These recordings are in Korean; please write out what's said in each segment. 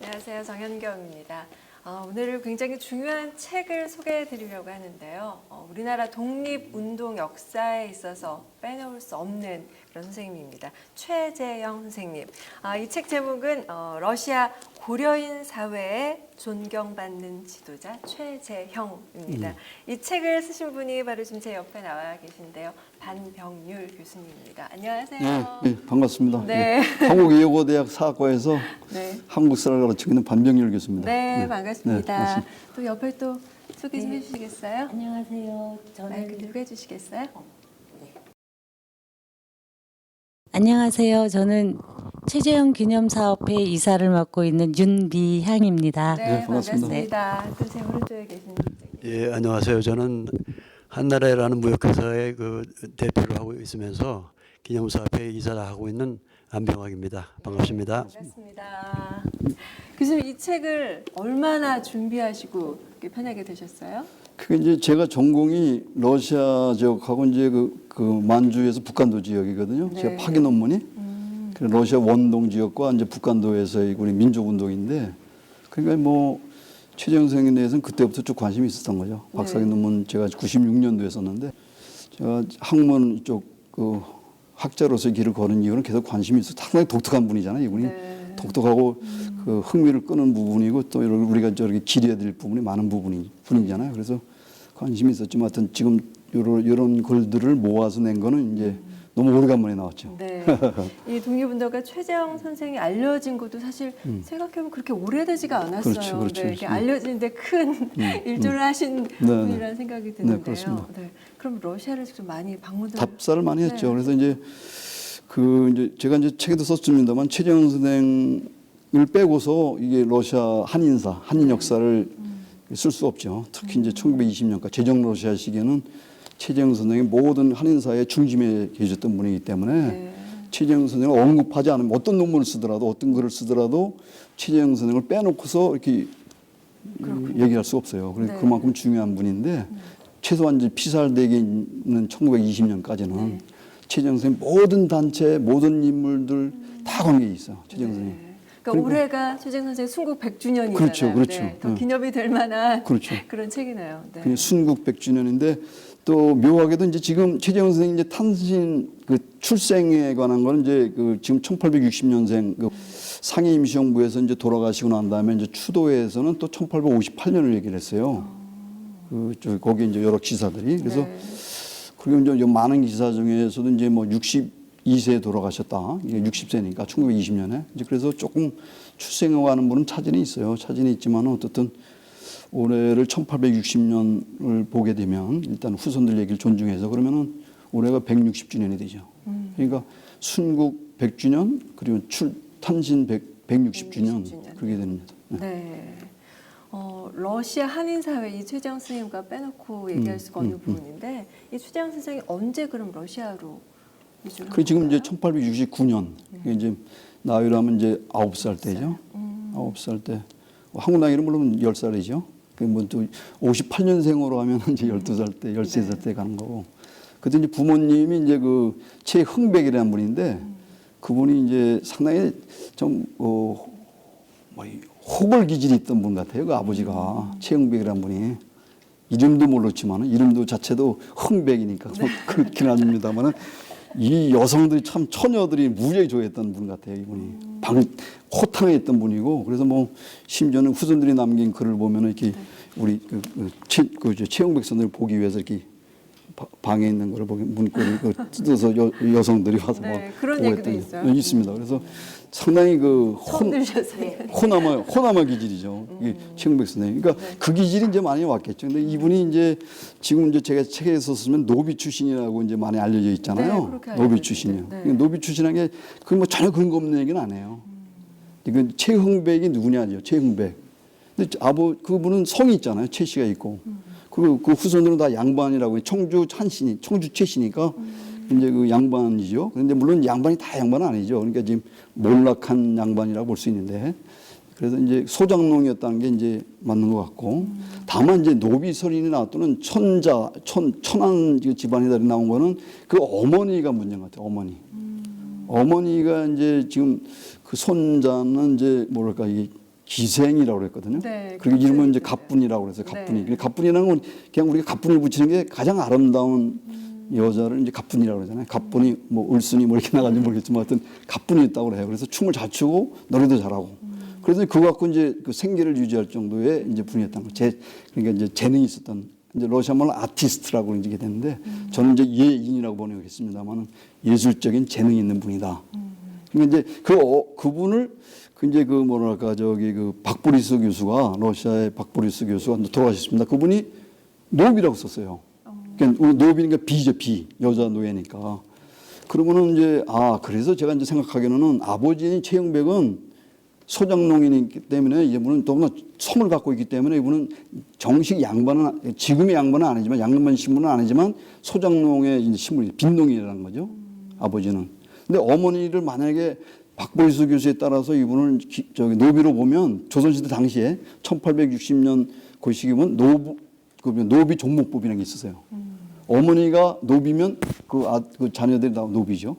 안녕하세요. 정현경입니다. 오늘 굉장히 중요한 책을 소개해 드리려고 하는데요. 우리나라 독립운동 역사에 있어서 빼놓을 수 없는 그런 선생님입니다. 최재형 선생님. 이 책 제목은 러시아 고려인 사회에 존경받는 지도자 최재형입니다. 이 책을 쓰신 분이 바로 지금 제 옆에 나와 계신데요. 반병률 교수님입니다. 안녕하세요. 네, 반갑습니다. 네. 한국예고대학 사학과에서 네. 한국사를 가르치고 있는 반병률 교수입니다. 네, 반갑습니다. 네, 또 옆에 또 소개 좀 해주시겠어요? 안녕하세요. 마이크 들고 해주시겠어요? 안녕하세요. 저는 최재형 기념사업회 이사를 맡고 있는 윤미향입니다. 네, 반갑습니다. 반갑습니다. 또 제 오른쪽에 계신 예, 안녕하세요. 저는 한나라라는 무역회사의 대표를 하고 있으면서 기념사업회 이사를 하고 있는 안병학입니다. 반갑습니다. 반갑습니다. 교수님, 이 책을 얼마나 준비하시고 이렇게 펴내게 되셨어요? 그게 이제 제가 전공이 러시아 지역하고 이제 그 만주에서 북한도 지역이거든요. 네. 제가 파기 논문이 그 러시아 원동 지역과 이제 북한도에서의 우리 민족운동인데, 그러니까 뭐 최재형 선생님에 대해서는 그때부터 쭉 관심이 있었던 거죠. 박사학위 논문 제가 96년도에 썼는데, 제가 학문 쪽 그 학자로서의 길을 걸은 이유는 계속 관심이 있어. 상당히 독특한 분이잖아요, 이분이. 네. 독특하고 그 흥미를 끄는 부분이고, 또 우리가 저렇게 기려야 될 부분이 많은 분이잖아요. 그래서 관심이 있었지만 하여튼 지금 이런 글들을 모아서 낸 거는 이제 너무 오래간만에 나왔죠. 네. 이 독립운동가 최재형 선생이 알려진 것도 사실 생각해보면 그렇게 오래되지가 않았어요. 그렇죠. 네, 이렇게 알려지는데 큰 일조를 하신 분이라는 생각이 드는데요. 그렇습니다. 네. 그럼 러시아를 직접 많이 방문을 답사를 많이 했죠. 네. 그래서 이제 이제 제가 이제 책에도 썼습니다만 최재형 선생을 빼고서 이게 러시아 한인사, 한인 역사를 쓸 수 없죠. 특히 이제 1920년까지 제정 러시아 시기에는 최재형 선생이 모든 한인사의 중심에 계셨던 분이기 때문에 네. 최재형 선생을 언급하지 않으면 어떤 논문을 쓰더라도 어떤 글을 쓰더라도 최재형 선생을 빼놓고서 이렇게 얘기할 수 없어요. 그래서 네. 그만큼 중요한 분인데 최소한 이제 피살되게 있는 1920년까지는 최재형 선생 모든 단체, 모든 인물들 다 관계에 있어요. 최재형 선생님. 그러니까 올해가 최재형 선생 순국 100주년이잖아요. 그렇죠. 네, 더 기념이 될 만한 그렇죠. 그런 책이네요. 네. 그게 순국 100주년인데 또 묘하게도 이제 지금 최재형 선생님 이제 탄신 그 출생에 관한 거는 이제 지금 1860년생 상해임시정부에서 이제 돌아가시고 난 다음에 이제 추도회에서는 또 1858년을 얘기를 했어요. 거기 이제 여러 기사들이 그래서 네. 그리고 이제 많은 기사 중에서도 이제 뭐 62세에 돌아가셨다. 이게 60세니까 1920년에 이제 그래서 조금 출생에 관한 분은 차진이 있어요. 차진이 있지만 어떻든 올해를 1860년을 보게 되면 일단 후손들 얘기를 존중해서 그러면은 올해가 160주년이 되죠. 그러니까 순국 100주년 그리고 탄신 160주년 그렇게 됩니다. 네. 네. 러시아 한인 사회 이 최재형 선생님과 빼놓고 얘기할 수가 없는 부분인데 이 최재형 선생이 언제 그럼 러시아로 이주를 그 지금 이제 한 건가요? 1869년 이제 나이로 하면 이제 9살 때죠. 9살 때 한국 나이로 물론 10살이죠. 그뭐또 58년생으로 하면 이제 12살 때, 13살 때 가는 거고. 그때 이제 부모님이 이제 그 최흥백이라는 분인데 그분이 이제 상당히 좀 호벌 기질이 있던 분 같아요. 그 아버지가 최흥백이라는 분이 이름도 모르지만 이름도 자체도 흥백이니까 그렇긴 합니다만은 이 여성들이 참 처녀들이 무지하게 좋아했던 분 같아요. 이분이 호탕해 있던 분이고 그래서 뭐 심지어는 후손들이 남긴 글을 보면은 이렇게 우리 최흥백 선생을 보기 위해서 이렇게 방에 있는 거를 보기 문고를 뜯어서 여성들이 와서 네, 막 그런 보고 얘기도 했던 있어요. 있습니다. 그래서 상당히 처음 들으셨어요. 호남아 기질이죠. 이게 최흥백 선생님. 그러니까 그 기질이 이제 많이 왔겠죠. 근데 이분이 이제 지금 이제 제가 책에 썼으면 노비 출신이라고 이제 많이 알려져 네, 있잖아요. 그렇게 노비 알려져 출신이요. 있죠. 네. 그러니까 노비 출신한 게 그게 뭐 전혀 근거 없는 얘기는 안 해요. 이건 최흥백이 누구냐죠. 최흥백. 근데 그분은 성이 있잖아요. 최 씨가 있고. 그 후손들은 다 양반이라고 청주 최씨니까 이제 그 양반이죠. 그런데 물론 양반이 다 양반은 아니죠. 그러니까 지금 몰락한 양반이라고 볼 수 있는데 그래서 이제 소장농이었다는 게 이제 맞는 것 같고 다만 이제 노비설인이 나왔던 천한 집안이다 나온 거는 그 어머니가 문제인 것 같아요. 어머니가 이제 지금 그 손자는 이제 뭐랄까 이게 기생이라고 그랬거든요. 네, 그리고 이름은 이제 기생이군요. 갑분이라고 그래서 갑분이. 네. 갑분이라는 건 그냥 우리가 갑분을 붙이는 게 가장 아름다운 여자를 이제 갑분이라고 그러잖아요. 갑분이 뭐 을순이 뭐 이렇게 나가는지 모르겠지만 하여튼 갑분이 있다고 그래요. 그래서 춤을 잘 추고 노래도 잘하고. 그래서 그거 갖고 이제 그 생계를 유지할 정도의 이제 분이었다는 거. 그러니까 이제 재능이 있었던 이제 러시아 말로 아티스트라고 이제 됐는데 저는 이제 예인이라고 번역했습니다만은 예술적인 재능이 있는 분이다. 그러니까 이제 그분을 그 이제 그 뭐랄까 저기 그 박보리스 교수가 러시아의 박보리스 교수가 돌아가셨습니다. 그분이 노비라고 썼어요. 그러니까 노비니까 비죠, 비. 여자 노예니까. 그러고는 이제 그래서 제가 이제 생각하기에는 아버지인 최영백은 소장농인이기 때문에 이분은 더구나 성을 갖고 있기 때문에 이분은 정식 양반은 지금의 양반은 아니지만 양반 신분은 아니지만 소장농의 신분이 빈농이라는 거죠. 아버지는. 근데 어머니를 만약에 박보리스 교수에 따라서 이분을 저기 노비로 보면 조선시대 당시에 1860년 그 시기면 노비 종목법이라는 게 있었어요. 어머니가 노비면 그 자녀들이 다 노비죠.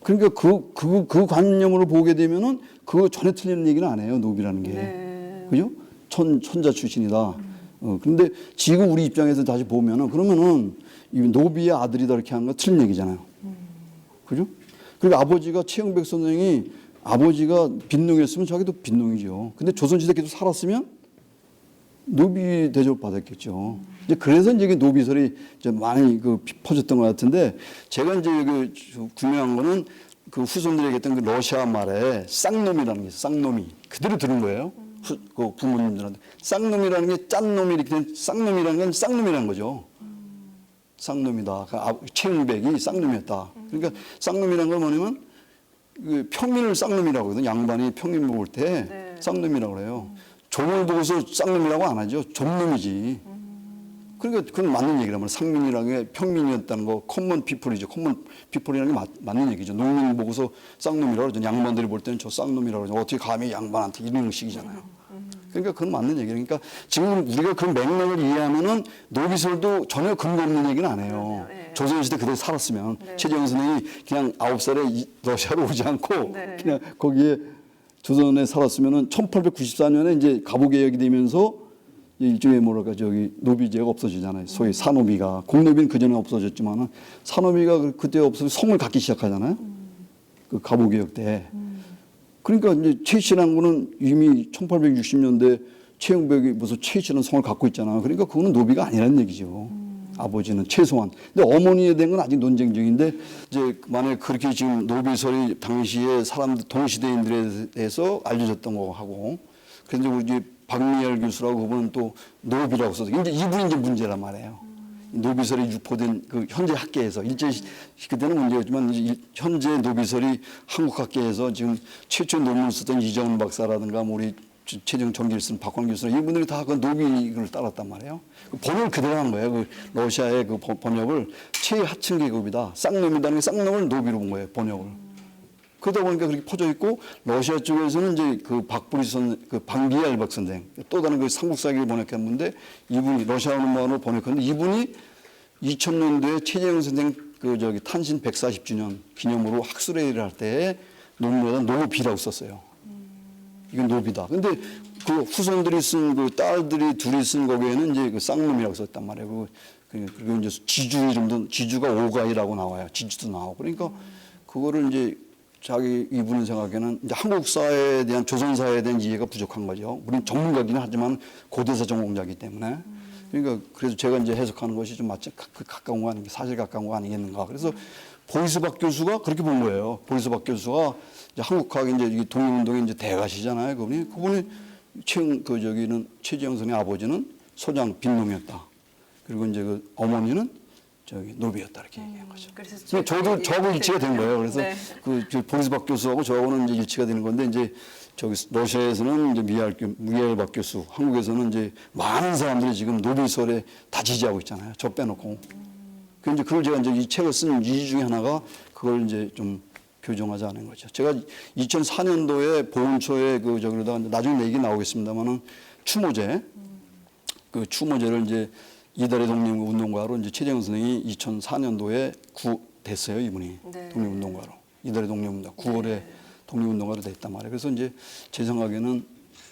그러니까 그 관념으로 보게 되면은 그거 전혀 틀리는 얘기는 안 해요. 노비라는 게. 네. 그죠? 천자 출신이다. 그런데 지금 우리 입장에서 다시 보면은 그러면은 이 노비의 아들이다 이렇게 하는 거 틀린 얘기잖아요. 그죠? 그리고 아버지가 최영백 선생이 아버지가 빈농이었으면 자기도 빈농이죠. 근데 조선시대 계속 살았으면 노비 대접 받았겠죠. 이제 그래서 이제 노비설이 이제 많이 퍼졌던 것 같은데 제가 이제 구매한 거는 그 후손들이 얘기했던 그 러시아 말에 쌍놈이라는 게 있어요. 쌍놈이. 그대로 들은 거예요. 그 부모님들한테. 쌍놈이라는 게 짠 놈이 이렇게 된 쌍놈이라는 건 쌍놈이라는 거죠. 쌍놈이다. 최영백이 쌍놈이었다. 그러니까 쌍놈이라는 건 뭐냐면 그 평민을 쌍놈이라고 하거든요. 양반이 평민 먹을 때 네. 쌍놈이라고 그래요. 종을 보고서 쌍놈이라고 안 하죠. 좀놈이지. 그러니까 그건 맞는 얘기란 말이에요. 상민이라는 게 평민이었다는 거, 커먼 피플이죠. 커먼 피플이라는 게 맞는 얘기죠. 농민 보고서 쌍놈이라고 그러죠. 양반들이 볼 때는 저 쌍놈이라고 그러죠. 어떻게 감히 양반한테 이런 식이잖아요. 그러니까 그건 맞는 얘기예요. 그러니까 지금 우리가 그 맥락을 이해하면은 노비설도 전혀 근거 없는 얘기는 안 해요. 네. 조선시대 그대로 살았으면 네. 최재형 선생이 그냥 9살에 러시아로 오지 않고 네. 그냥 거기에 조선에 살았으면은 1894년에 이제 갑오개혁이 되면서 일종의 뭐랄까 저기 노비제가 없어지잖아요. 소위 사노비가 공노비는 그 전에 없어졌지만은 사노비가 그때 없어서 성을 갖기 시작하잖아요. 그 갑오개혁 때. 그러니까 이제 최씨라는 거는 이미 1860년대 최영백이 무슨 최씨라는 성을 갖고 있잖아. 그러니까 그거는 노비가 아니라는 얘기죠. 아버지는 최소한. 근데 어머니에 대한 건 아직 논쟁적인데 이제 만약에 그렇게 지금 노비설이 당시에 사람들 동시대인들에 대해서 알려졌던 거 하고 그래서 우리 이제 박미열 교수라고 그분은 또 노비라고 써서 이제 이분이 이제 문제란 말이에요. 노비설이 유포된 그 현재 학계에서 일제 그때는 문제였지만 이제 현재 노비설이 한국 학계에서 지금 최초 논문을 썼던 이정훈 박사라든가 뭐 우리 최정 전기를 쓴 박광 교수나 이분들이 다 그 노비를 따랐단 말이에요. 그 번역을 그대로 한 거예요. 그 러시아의 그 번역을 최하층 계급이다. 쌍놈이라는 게 쌍놈을 노비로 본 거예요. 번역을. 그러다 보니까 그렇게 퍼져 있고 러시아 쪽에서는 이제 그 그 방비알박 선생 또 다른 그 삼국사기를 번역한 분인데 이분이 러시아어로 번역했는데 이분이 2000년도에 최재형 선생 그 저기 탄신 140주년 기념으로 학술회의를 할 때 논문에다 노비라고 썼어요. 이건 노비다. 근데 그 후손들이 쓴 그 딸들이 둘이 쓴 거기에는 이제 그 쌍놈이라고 썼단 말이에요. 그리고 이제 지주 이름도 지주가 오가이라고 나와요. 지주도 나오고. 그러니까 그거를 이제 자기 이분은 생각에는 이제 한국사에 대한 조선사에 대한 이해가 부족한 거죠. 우리는 전문가기는 하지만 고대사 전공자이기 때문에. 그러니까 그래서 제가 이제 해석하는 것이 좀 마치 가까운 거 아닌가, 사실 가까운 거 아니겠는가. 그래서 보리스 박 교수가 그렇게 본 거예요. 보리스 박 교수가 이제 한국학 이제 독립운동의 이제 대가시잖아요. 그분이 저기는 최재형 선생의 아버지는 소장 빈농이었다. 그리고 이제 그 어머니는 저기 노비였다 이렇게 얘기한 거죠. 그래서 저하고 일치가 된 거예요. 그래서 네. 그 보리스 박 교수하고 저하고는 이제 일치가 되는 건데 이제 저기 러시아에서는 이제 미하엘 박 교수, 한국에서는 이제 많은 사람들이 지금 노비설에 다 지지하고 있잖아요. 저 빼놓고. 그런데 그걸 제가 이제 이 책을 쓴 이유 중에 하나가 그걸 이제 좀 교정하자는 거죠. 제가 2004년도에 보훈처에 그 저기로다가 나중에 얘기 나오겠습니다만은 추모제, 그 추모제를 이제 이달의 독립운동가로 이제 최재형 선생이 2004년도에 됐어요, 이분이. 네. 독립운동가로. 이달의 독립운동, 9월에 독립운동가로 됐단 말이에요. 그래서 이제 제 생각에는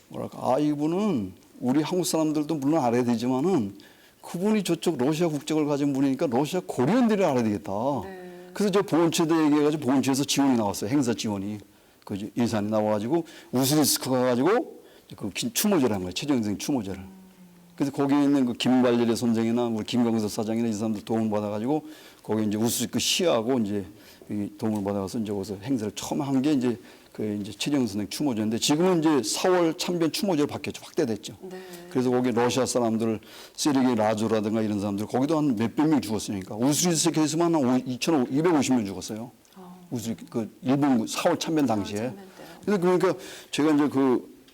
뭐랄까, 이분은 우리 한국 사람들도 물론 알아야 되지만은 그분이 저쪽 러시아 국적을 가진 분이니까 러시아 코리안들이 알아야 되겠다. 네. 그래서 저 보훈처도 얘기해가지고 보훈처에서 지원이 나왔어요. 행사 지원이. 그 예산이 나와가지고 우스리스크 가가지고 그 추모제를 한 거예요. 최정생 추모제를. 그래서 거기에 있는 그 김발열의 선생이나 우리 김광석 사장이나 이 사람들 도움을 받아가지고 거기 이제 우스리스크 시하고 이제 이 도움을 받아서 이제 거기서 행사를 처음 한 게 이제 그 이제 최정생 선생 추모제인데 지금은 이제 4월 참변 추모제로 바뀌었죠. 확대됐죠. 네. 그래서 거기 러시아 사람들 세르게이 라조라든가 이런 사람들 거기도 한 몇백 명 죽었으니까 우스리스크에서만 한 250명 죽었어요. 우스리스크 그 일본 4월 참변 당시에. 그래서 그러니까 제가 이제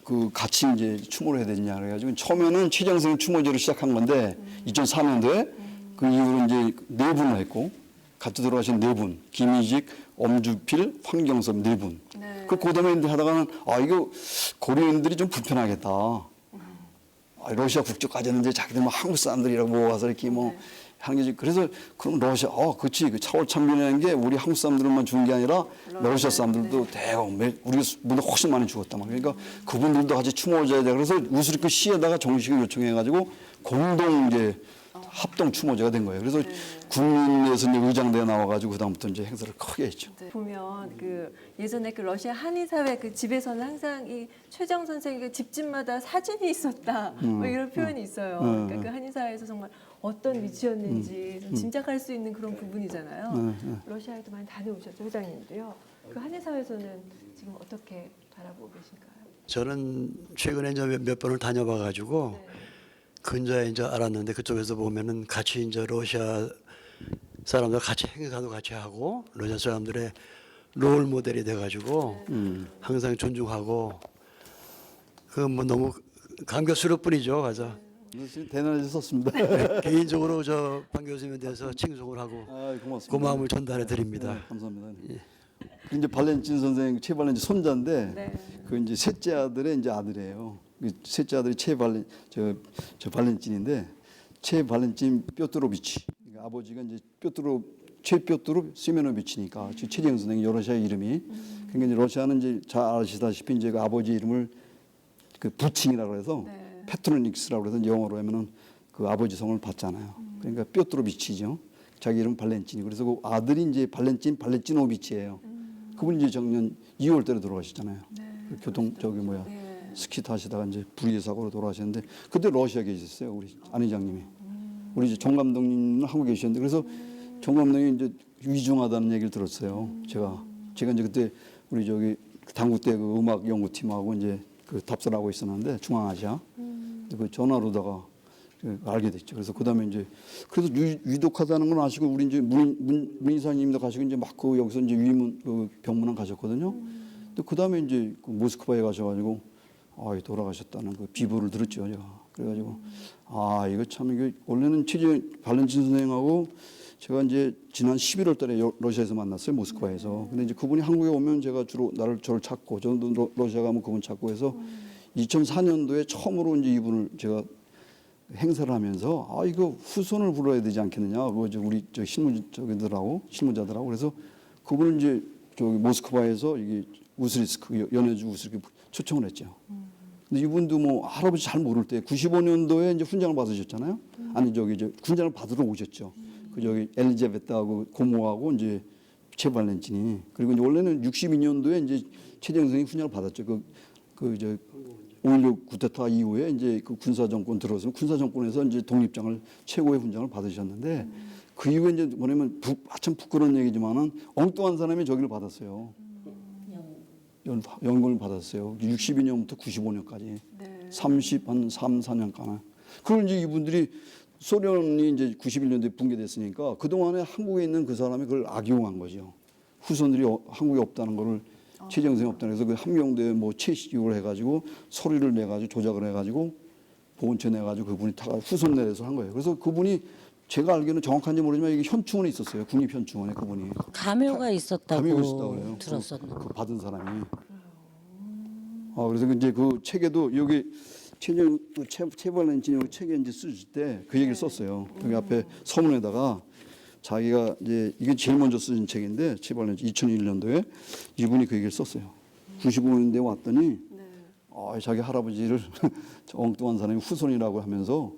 그 같이 이제 추모를 해야 되냐 그래가지고 처음에는 최정생 추모제로 시작한 건데 2004년도에 그 이후로 이제 네 분을 했고 같이 들어가신 네 분, 김희직, 엄주필, 황경섭 네 분. 네. 그 다음에 이제 하다가는 이거 고려인들이 좀 불편하겠다. 러시아 국적 가졌는데 자기들 뭐 한국 사람들이라고 모아서 이렇게 뭐 하는 게 그래서 그럼 러시아 그렇지 그 4월 참변이라는 게 우리 한국 사람들만 죽은 게 아니라 러시아 사람들도 대형 우리보다 훨씬 많이 죽었단 말이에요. 그러니까 그분들도 같이 추모제야 돼. 그래서 우스리크 시에다가 정식을 요청해가지고 공동 이제 합동 추모제가 된 거예요. 그래서 국민에서 이제 의장대가 나와가지고 그 다음부터 이제 행사를 크게 했죠. 네. 보면 그 예전에 그 러시아 한의사회 그 집에서는 항상 이 최정 선생의 집집마다 사진이 있었다 뭐 이런 표현이 있어요. 그러니까 그 한의사회에서 정말 어떤 위치였는지 좀 짐작할 수 있는 그런 부분이잖아요. 러시아에도 많이 다녀오셨죠, 회장님도요. 그 한의사회에서는 지금 어떻게 바라보고 계신가요? 저는 최근에 이제 몇 번을 다녀봐가지고 네. 근자에 이제 알았는데 그쪽에서 보면은 같이 이제 러시아 사람들 같이 행사도 같이 하고 러시아 사람들의 롤 모델이 돼가지고 항상 존중하고 그 뭐 너무 감격스러울 뿐이죠, 가서. 지금 대단히 썼습니다. 개인적으로 저 방 교수님에 대해서 칭송을 하고 고맙습니다. 고마움을 전달해 드립니다. 네, 감사합니다. 그 이제 발렌친 선생 최발렌친 손자인데 네. 그 이제 셋째 아들의 이제 아들이에요. 그 셋째 아들이 저 발렌친인데 최발렌친 뾰트로비치. 그러니까 아버지가 이제 최뾰트로 시메노비치니까 최재형 선생이 러시아 이름이. 그러니까 이제 러시아는 이제 잘 아시다시피 이제 그 아버지 이름을 그 부칭이라고 해서 네. 페트로닉스라고 해서 영어로 하면은 그 아버지 성을 받잖아요. 그러니까 뾰트로비치죠. 자기 이름 발렌친이. 그래서 그 아들이 이제 발렌치노비치예요. 그분이 이제 작년 2월 달에 돌아가셨잖아요. 그 교통 스키 타시다가 이제 불의 사고로 돌아가셨는데 그때 러시아 계셨어요. 우리 안 회장님이. 우리 이제 정 감독님은 한국에 계셨는데 그래서 정 감독이 이제 위중하다는 얘기를 들었어요. 제가 이제 그때 우리 저기 당구 때 그 음악 연구팀하고 이제 그 답사를 하고 있었는데 중앙아시아 그 전화로다가 알게 됐죠. 그래서 그다음에 이제 그래서 위독하다는 건 아시고 우리 이제 문이사님도 가시고 이제 막 그 여기서 이제 위문 그 병문안 가셨거든요. 근데 그다음에 이제 그 모스크바에 가셔가지고 돌아가셨다는 그 비보를 들었죠, 제가. 그래가지고 이거 참 이게 원래는 발렌친 선생하고 제가 이제 지난 11월달에 러시아에서 만났어요, 모스크바에서. 근데 이제 그분이 한국에 오면 제가 주로 저를 찾고 저도 러시아 가면 그분 찾고 해서 2004년도에 처음으로 이제 이분을 제가 행사를 하면서 이거 후손을 불러야 되지 않겠느냐, 우리 저 실무자들하고 그래서 그분을 이제 저기 모스크바에서 이게 우스리스크 연해주 우스리스크 초청을 했죠. 근데 이분도 뭐 할아버지 잘 모를 때 95년도에 이제 훈장을 받으셨잖아요. 아니 저기 훈장을 받으러 오셨죠. 그 저기 엘리자베트하고 고모하고 이제 최발렌친이 그리고 이제 원래는 62년도에 이제 최재형 선생이 훈장을 받았죠. 그 5.16 쿠데타 이후에 이제 그 군사 정권 들어서 군사 정권에서 이제 독립장을 최고의 훈장을 받으셨는데 그 이후에 이제 뭐냐면 참 부끄러운 얘기지만은 엉뚱한 사람이 저기를 받았어요. 연금을 받았어요. 62년부터 95년까지. 네. 3, 4년간. 그걸 이제 이분들이 소련이 이제 91년도에 붕괴됐으니까 그동안에 한국에 있는 그 사람이 그걸 악용한 거죠. 후손들이 한국에 없다는 거를 최재형 선생이 없다는 그래서 그 함경도에 뭐 채식을 해가지고 소리를 내가지고 조작을 해가지고 보훈처 내가지고 그분이 다 후손 내려서 한 거예요. 그래서 그분이 제가 알기로는 정확한지 모르지만 이게 현충원에 있었어요. 국립현충원에 그분이. 감효가 있었다고 그래요. 들었었는데. 그 받은 사람이. 그래서 이제 그 책에도 여기 최발렌친 책에 이제 쓰실 때 그 얘기를 썼어요. 여기 앞에 서문에다가 자기가 이제 이게 제일 먼저 쓰신 책인데 최발렌친 2001년도에 이분이 그 얘기를 썼어요. 95년도에 왔더니 자기 할아버지를 저 엉뚱한 사람이 후손이라고 하면서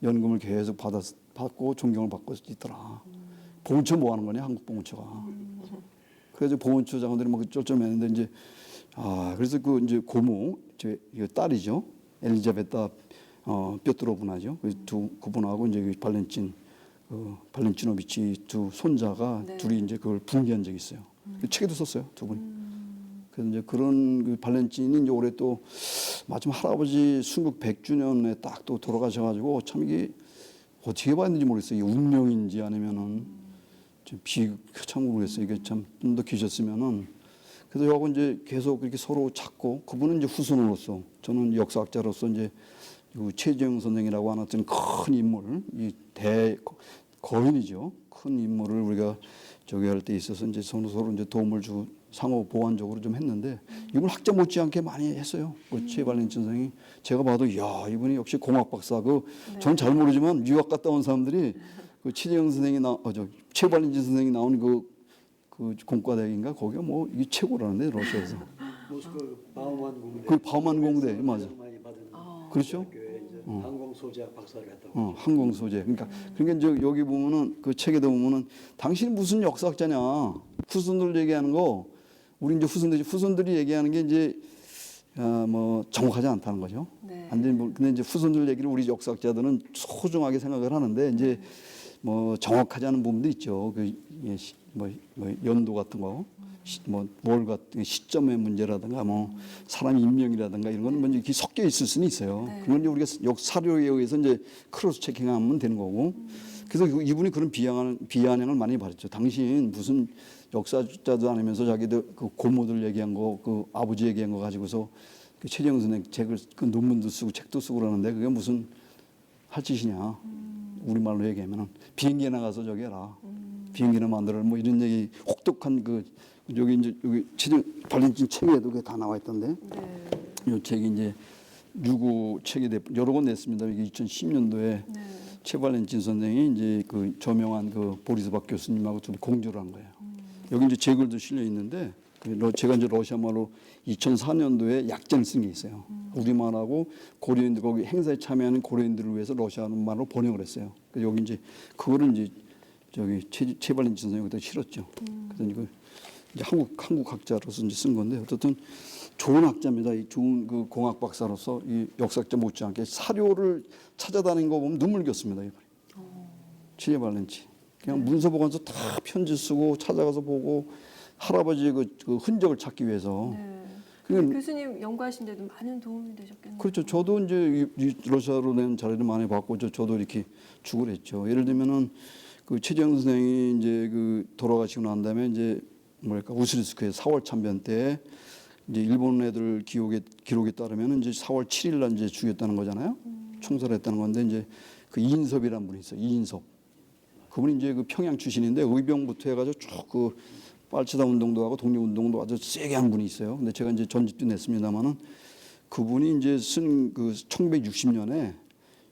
연금을 계속 받고 존경을 받고 있더라. 보훈처 뭐 하는 거냐, 한국 보훈처가. 그래서 보훈처 장관들이 막 쩔쩔매는데 이제 그래서 그 이제 고모, 제 딸이죠, 엘리자베타 뼈트로브나죠. 그분하고 이제 발렌치노비치 두 손자가 네. 둘이 이제 그걸 붕괴한 적이 있어요. 그 책에도 썼어요, 두 분이. 그래서 이제 그런 그 발렌친이 이제 올해 또 마침 할아버지 순국 100주년에 딱 또 돌아가셔가지고 참 이게 어떻게 봐야 되는지 모르겠어요. 이게 운명인지 아니면은 참 모르겠어요. 이게 참 좀 더 계셨으면은. 그래서 여하고 이제 계속 그렇게 서로 찾고 그분은 이제 후손으로서 저는 역사학자로서 이제 그 최재형 선생이라고 하는 어떤 큰 인물, 이 거인이죠. 큰 인물을 우리가 저기 할 때 있어서 이제 서로 이제 도움을 주고 상호 보완적으로 좀 했는데 이분 학자 못지않게 많이 했어요. 그 최발렌친 선생이 제가 봐도 야 이분이 역시 공학 박사 저는 잘 모르지만 유학 갔다 온 사람들이 그 최재형 선생이 최발렌친 선생이 나온 그 공과대인가 거기가 뭐 이게 최고라는데 러시아에서 모스크 바우만 공대. 그 바우만 공대 맞아. 많이 받은 그렇죠? 학교에 이제 항공 소재학 박사를 했다고. 항공 소재. 그러니까 여기 보면은 그 책에도 보면은 당신이 무슨 역사학자냐? 후손들 얘기하는 거 우리 이제 후손들이 얘기하는 게 이제 뭐 정확하지 않다는 거죠. 네. 근데 이제 후손들 얘기를 우리 역사학자들은 소중하게 생각을 하는데 이제 뭐 정확하지 않은 부분도 있죠. 뭐 연도 같은 거, 뭘 같은 시점의 문제라든가 뭐 사람 인명이라든가 이런 거는 먼저 이렇게 섞여 있을 수는 있어요. 네. 그건 이제 우리가 사료에 의해서 이제 크로스 체킹하면 되는 거고. 그래서 이분이 그런 비아냥을 많이 받았죠. 당신 무슨 역사자도 아니면서 자기들 그 고모들 얘기한 거, 그 아버지 얘기한 거 가지고서 그 최재형 선생 책을 그 논문도 쓰고 책도 쓰고 그러는데 그게 무슨 할 짓이냐. 우리말로 얘기하면은 비행기에 나가서 저기 해라. 비행기나 만들어 뭐 이런 얘기 혹독한 여기 최재형 발렌친 책에도 그게 다 나와 있던데. 네. 이 책이 이제 유고 책이 여러 권 냈습니다. 이게 2010년도에 네. 최발렌친 선생이 이제 그 저명한 그 보리스 박 교수님하고 둘이 공조를 한 거예요. 여기 이제 제 글도 실려 있는데 제가 이제 러시아 말로 2004년도에 약전을 쓴 게 있어요. 우리말하고 고려인들 거기 행사에 참여하는 고려인들을 위해서 러시아 말로 번역을 했어요. 그래서 여기 이제 그거를 이제 저기 최발렌친 선생이 그때 실었죠. 그래서 이거 이제 한국 학자로서 이제 쓴 건데 어쨌든 좋은 학자입니다. 이 좋은 그 공학 박사로서 이 역사학자 못지않게 사료를 찾아다니는 거 보면 눈물 겼습니다. 이번에 최발렌친 그냥 문서 보관서 다 편지 쓰고 찾아가서 보고 할아버지의 그 흔적을 찾기 위해서. 네. 그러니까 교수님 연구하신데도 많은 도움이 되셨겠네요. 그렇죠. 저도 이제 이 러시아로 낸 자료를 많이 받고 저도 이렇게 주고를 했죠. 예를 들면은 그 최재형 선생이 이제 그 돌아가시고 난 다음에 이제 뭐랄까 우스리스크의 4월 참변 때 이제 일본 애들 기록에 따르면 이제 4월 7일 날 이제 죽였다는 거잖아요. 총살을 했다는 건데 이제 그 이인섭이라는 분이 있어요. 이인섭. 그분이 이제 그 평양 출신인데 의병부터 해가지고 쭉 그 빨치다 운동도 하고 독립운동도 아주 세게 한 분이 있어요. 근데 제가 이제 전집도 냈습니다만은 그분이 이제 쓴 그 1960년에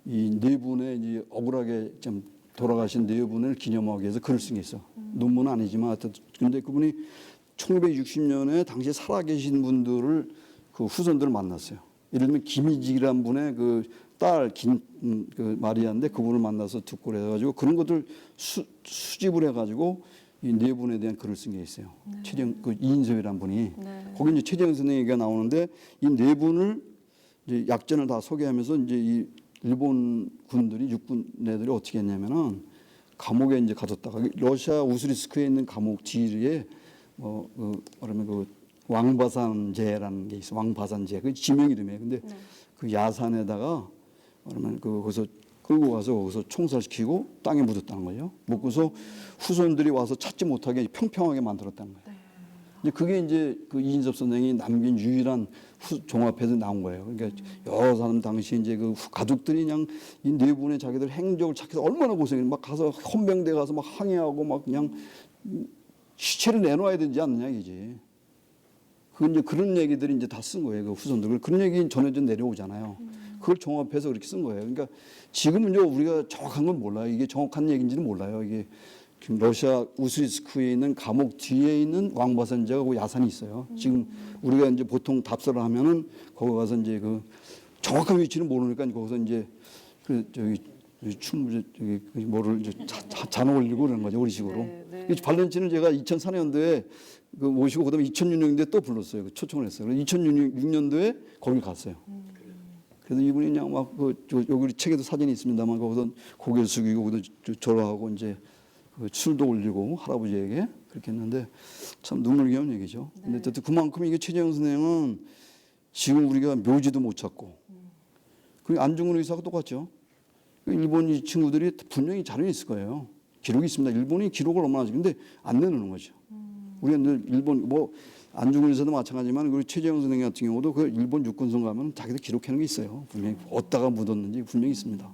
이 네 분의 이제 억울하게 좀 돌아가신 네 분을 기념하기 위해서 글을 쓴 게 있어. 논문은 아니지만 하여튼 근데 그분이 1960년에 당시에 살아계신 분들을 그 후손들을 만났어요. 예를 들면 김희직이라는 분의 그 딸 그 마리아인데 그분을 만나서 듣고 그래가지고 그런 것들 수집을 해가지고 이 네 분에 대한 글을 쓴 게 있어요. 최재형 그 이인섭이라는 분이 네. 거기 이제 최재형 선생 얘기가 나오는데 이 네 분을 이제 약전을 다 소개하면서 이제 이 일본 군들이 육군 애들이 어떻게 했냐면은 감옥에 이제 가뒀다가 러시아 우스리스크에 있는 감옥 뒤에 그러면 그 왕바산제라는 게 있어. 왕바산제 그 지명 이름이에요. 근데 네. 그 야산에다가 그러면 거기서 끌고 가서 거기서 총살시키고 땅에 묻었다는 거예요. 묻고서 후손들이 와서 찾지 못하게 평평하게 만들었다는 거예요. 네. 근데 그게 이제 그 이인섭 선생이 남긴 유일한 종합해서 나온 거예요. 그러니까 여러 사람 당시 이제 그 가족들이 그냥 이 네 분의 자기들 행적을 찾기서 얼마나 고생해. 막 가서 헌병대 가서 막 항해하고 막 그냥 시체를 내놓아야 되지 않느냐 이게. 그 이제 그런 얘기들이 이제 다 쓴 거예요. 그 후손들. 그런 얘기 전해져 내려오잖아요. 그걸 종합해서 그렇게 쓴 거예요. 그러니까 지금은요 우리가 정확한 건 몰라요. 이게 정확한 얘기인지는 몰라요. 이게 지금 러시아 우스리스크에 있는 감옥 뒤에 있는 왕바선제가 그 야산이 있어요. 지금 우리가 이제 보통 답사를 하면은 거기 가서 이제 그 정확한 위치는 모르니까 거기서 이제 그 저기 충무 저기 뭐를 이제 잔 올리고 그러는 거죠, 우리식으로. 네, 네. 발렌치는 제가 2004년도에 그 모시고 그다음에 2006년도에 또 불렀어요. 그 초청을 했어요. 그래서 2006년도에 거기 갔어요. 그래서 이분이 그냥 여기 책에도 사진이 있습니다만 거기서 고개 숙이고 거기서 절하고 이제 그 술도 올리고 할아버지에게 그렇게 했는데 참 눈물겨운 얘기죠. 근데 어쨌든 그만큼 이게 최재형 선생은 지금 우리가 묘지도 못 찾고 그리고 안중근 의사가 똑같죠. 일본 이 친구들이 분명히 자료는 있을 거예요. 기록이 있습니다. 일본이 기록을 얼마나 하지. 근데 안 내놓는 거죠. 우리가 늘 일본 뭐 안중근 의사도 마찬가지지만 그리고 최재형 선생 같은 경우도 그 일본 육군성 가면 자기들 기록해놓은 게 있어요. 분명히 어디다가 묻었는지 분명히 있습니다.